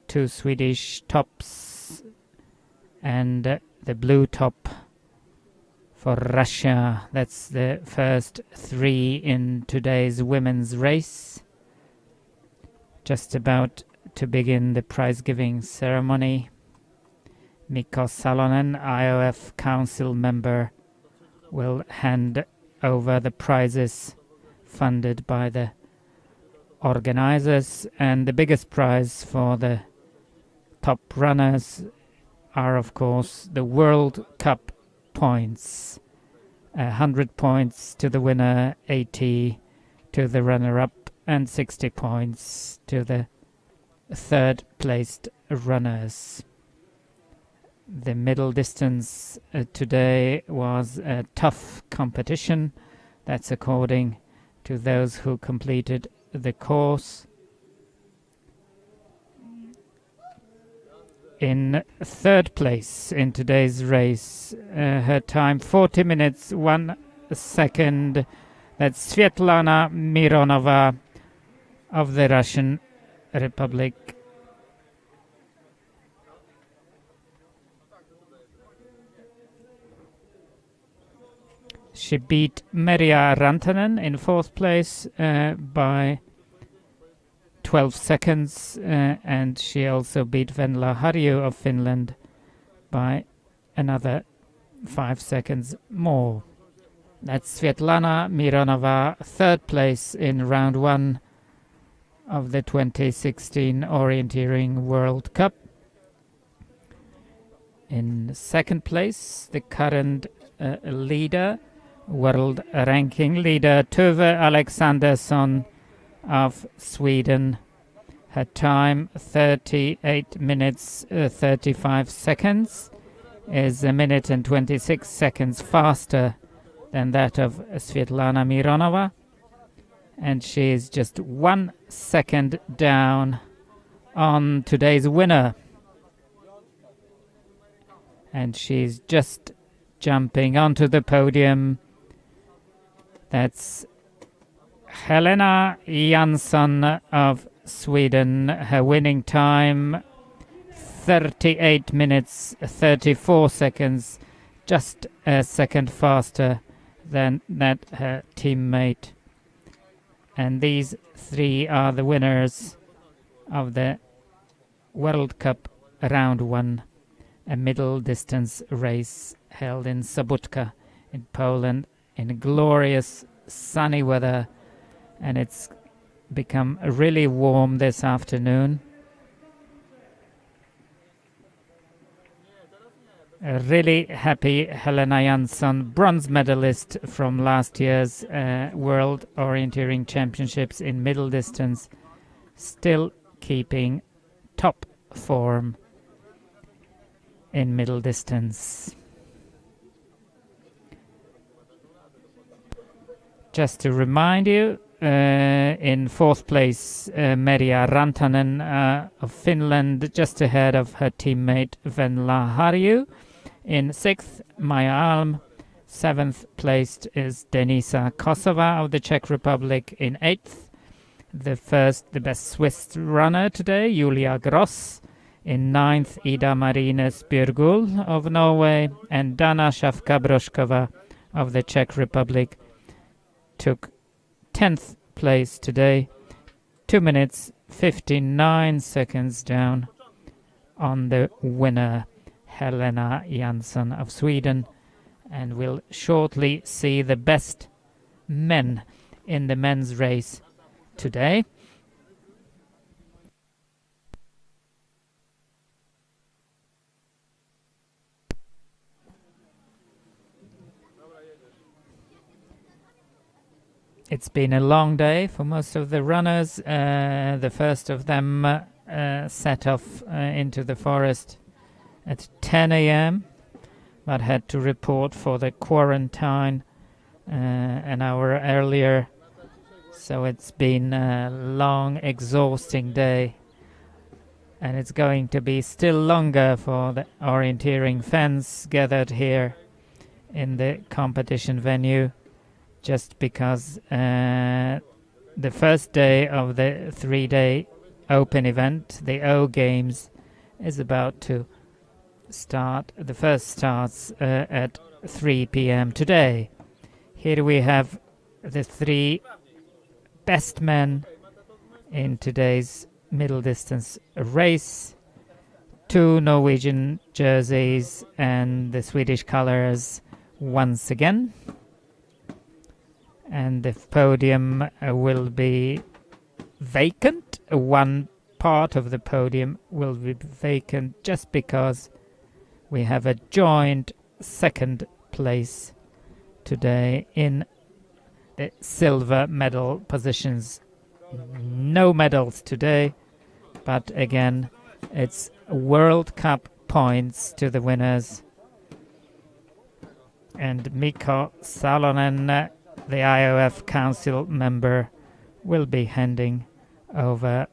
Speaker 3: two Swedish tops and the blue top for Russia. That's the first three in today's women's race. Just about to begin the prize-giving ceremony. Mikko Salonen, IOF Council member, will hand over the prizes funded by the organizers, and the biggest prize for the top runners are, of course, the World Cup points. 100 points to the winner, 80 to the runner-up, and 60 points to the third-placed runners. The middle distance today was a tough competition. That's according to those who completed the course. In third place in today's race, her time 40 minutes 1 second. That's Svetlana Mironova of the Russian Republic. She beat Merja Rantanen in fourth place by 12 seconds, and she also beat Venla Harju of Finland by another 5 seconds more. That's Svetlana Mironova, third place in round one of the 2016 Orienteering World Cup. In second place, the current leader, world ranking leader, Tove Alexandersson of Sweden. Her time 38 minutes 35 seconds is a minute and 26 seconds faster than that of Svetlana Mironova, and she is just 1 second down on today's winner, and she's just jumping onto the podium. That's Helena Jansson of Sweden. Her winning time 38 minutes 34 seconds, just a second faster than that her teammate. And these three are the winners of the World Cup Round 1, a middle distance race held in Sbotka in Poland in glorious sunny weather, and it's become really warm this afternoon. Really happy Helena Jansson, bronze medalist from last year's World Orienteering Championships in middle distance, still keeping top form in middle distance. Just to remind you, in fourth place, Merja Rantanen of Finland, just ahead of her teammate Venla Harju. In sixth, Maja Alm. Seventh placed is Denisa Kosova of the Czech Republic. In eighth, the best Swiss runner today, Julia Gross. In ninth, Ida Marine Spjørgul of Norway. And Dana Šafka-Broškova of the Czech Republic took 10th place today, 2 minutes 59 seconds down on the winner Helena Jansson of Sweden, and we'll shortly see the best men in the men's race today. It's been a long day for most of the runners. The first of them set off into the forest at 10 a.m. but had to report for the quarantine an hour earlier. So it's been a long, exhausting day. And it's going to be still longer for the orienteering fans gathered here in the competition venue, just because the first day of the 3-day open event, the O Games, is about to start. The first starts at 3 p.m. today. Here we have the 3 best men in today's middle distance race. 2 Norwegian jerseys and the Swedish colors once again. And the podium will be vacant. One part of the podium will be vacant just because we have a joint second place today in the silver medal positions. No medals today, but again, it's World Cup points to the winners. And Mikko Salonen, the IOF Council member, will be handing over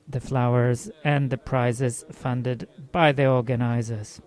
Speaker 3: the flowers and the prizes funded by the organizers.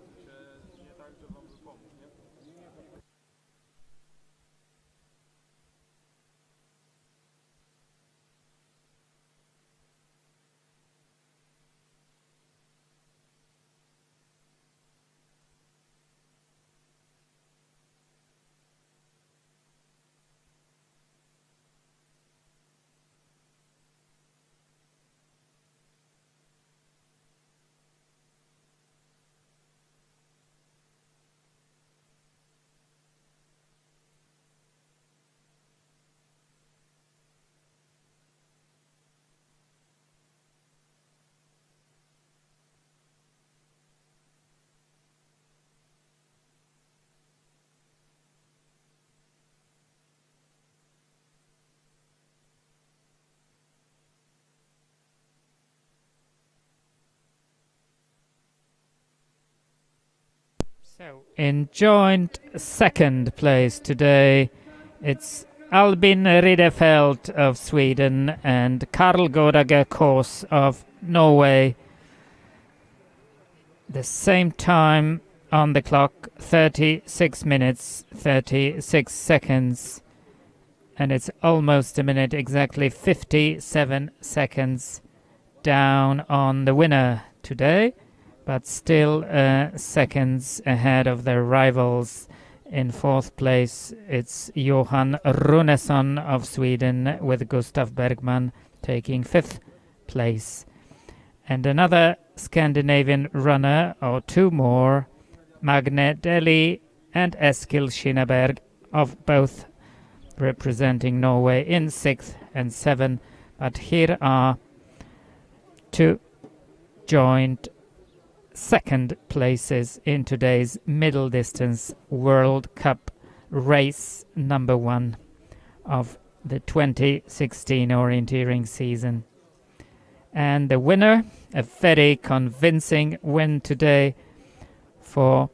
Speaker 3: So, in joint second place today, it's Albin Ridderfelt of Sweden and Karl Godager Kors of Norway. The same time on the clock, 36 minutes, 36 seconds. And it's almost a minute, exactly 57 seconds down on the winner today. But still seconds ahead of their rivals. In fourth place, it's Johan Runesson of Sweden, with Gustav Bergman taking fifth place. And another Scandinavian runner, or 2 more, Magne Deli and Eskil Skinnaberg, of both representing Norway, in 6th and 7th. But here are 2 joint second places in today's middle distance World Cup race number 1 of the 2016 orienteering season. And the winner, a very convincing win today for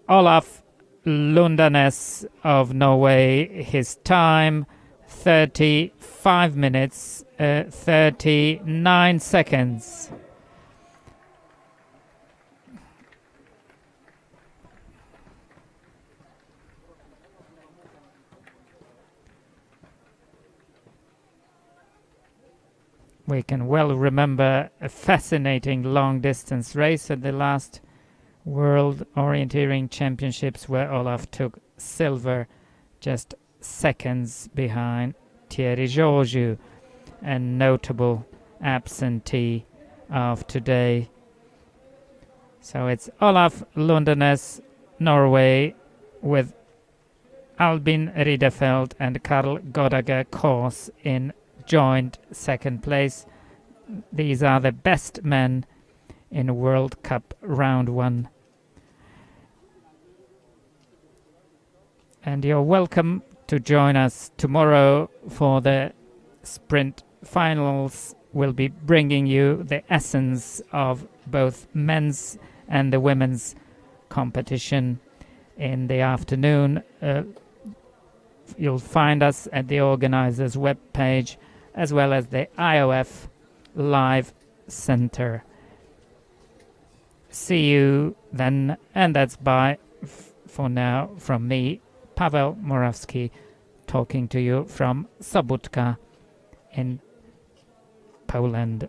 Speaker 3: Olaf Lundanes of Norway. His time 35 minutes 39 seconds. We can well remember a fascinating long-distance race at the last World Orienteering Championships where Olaf took silver, just seconds behind Thierry Georgiou, a notable absentee of today. So it's Olaf Lundanes, Norway, with Albin Ridderfeld and Karl Godager Kors in joint second place. These are the best men in World Cup round 1. And you're welcome to join us tomorrow for the sprint finals. We'll be bringing you the essence of both men's and the women's competition in the afternoon. You'll find us at the organizers' webpage as well as the IOF Live Center. See you then, and that's bye for now from me, Paweł Morawski, talking to you from Sbotka in Poland.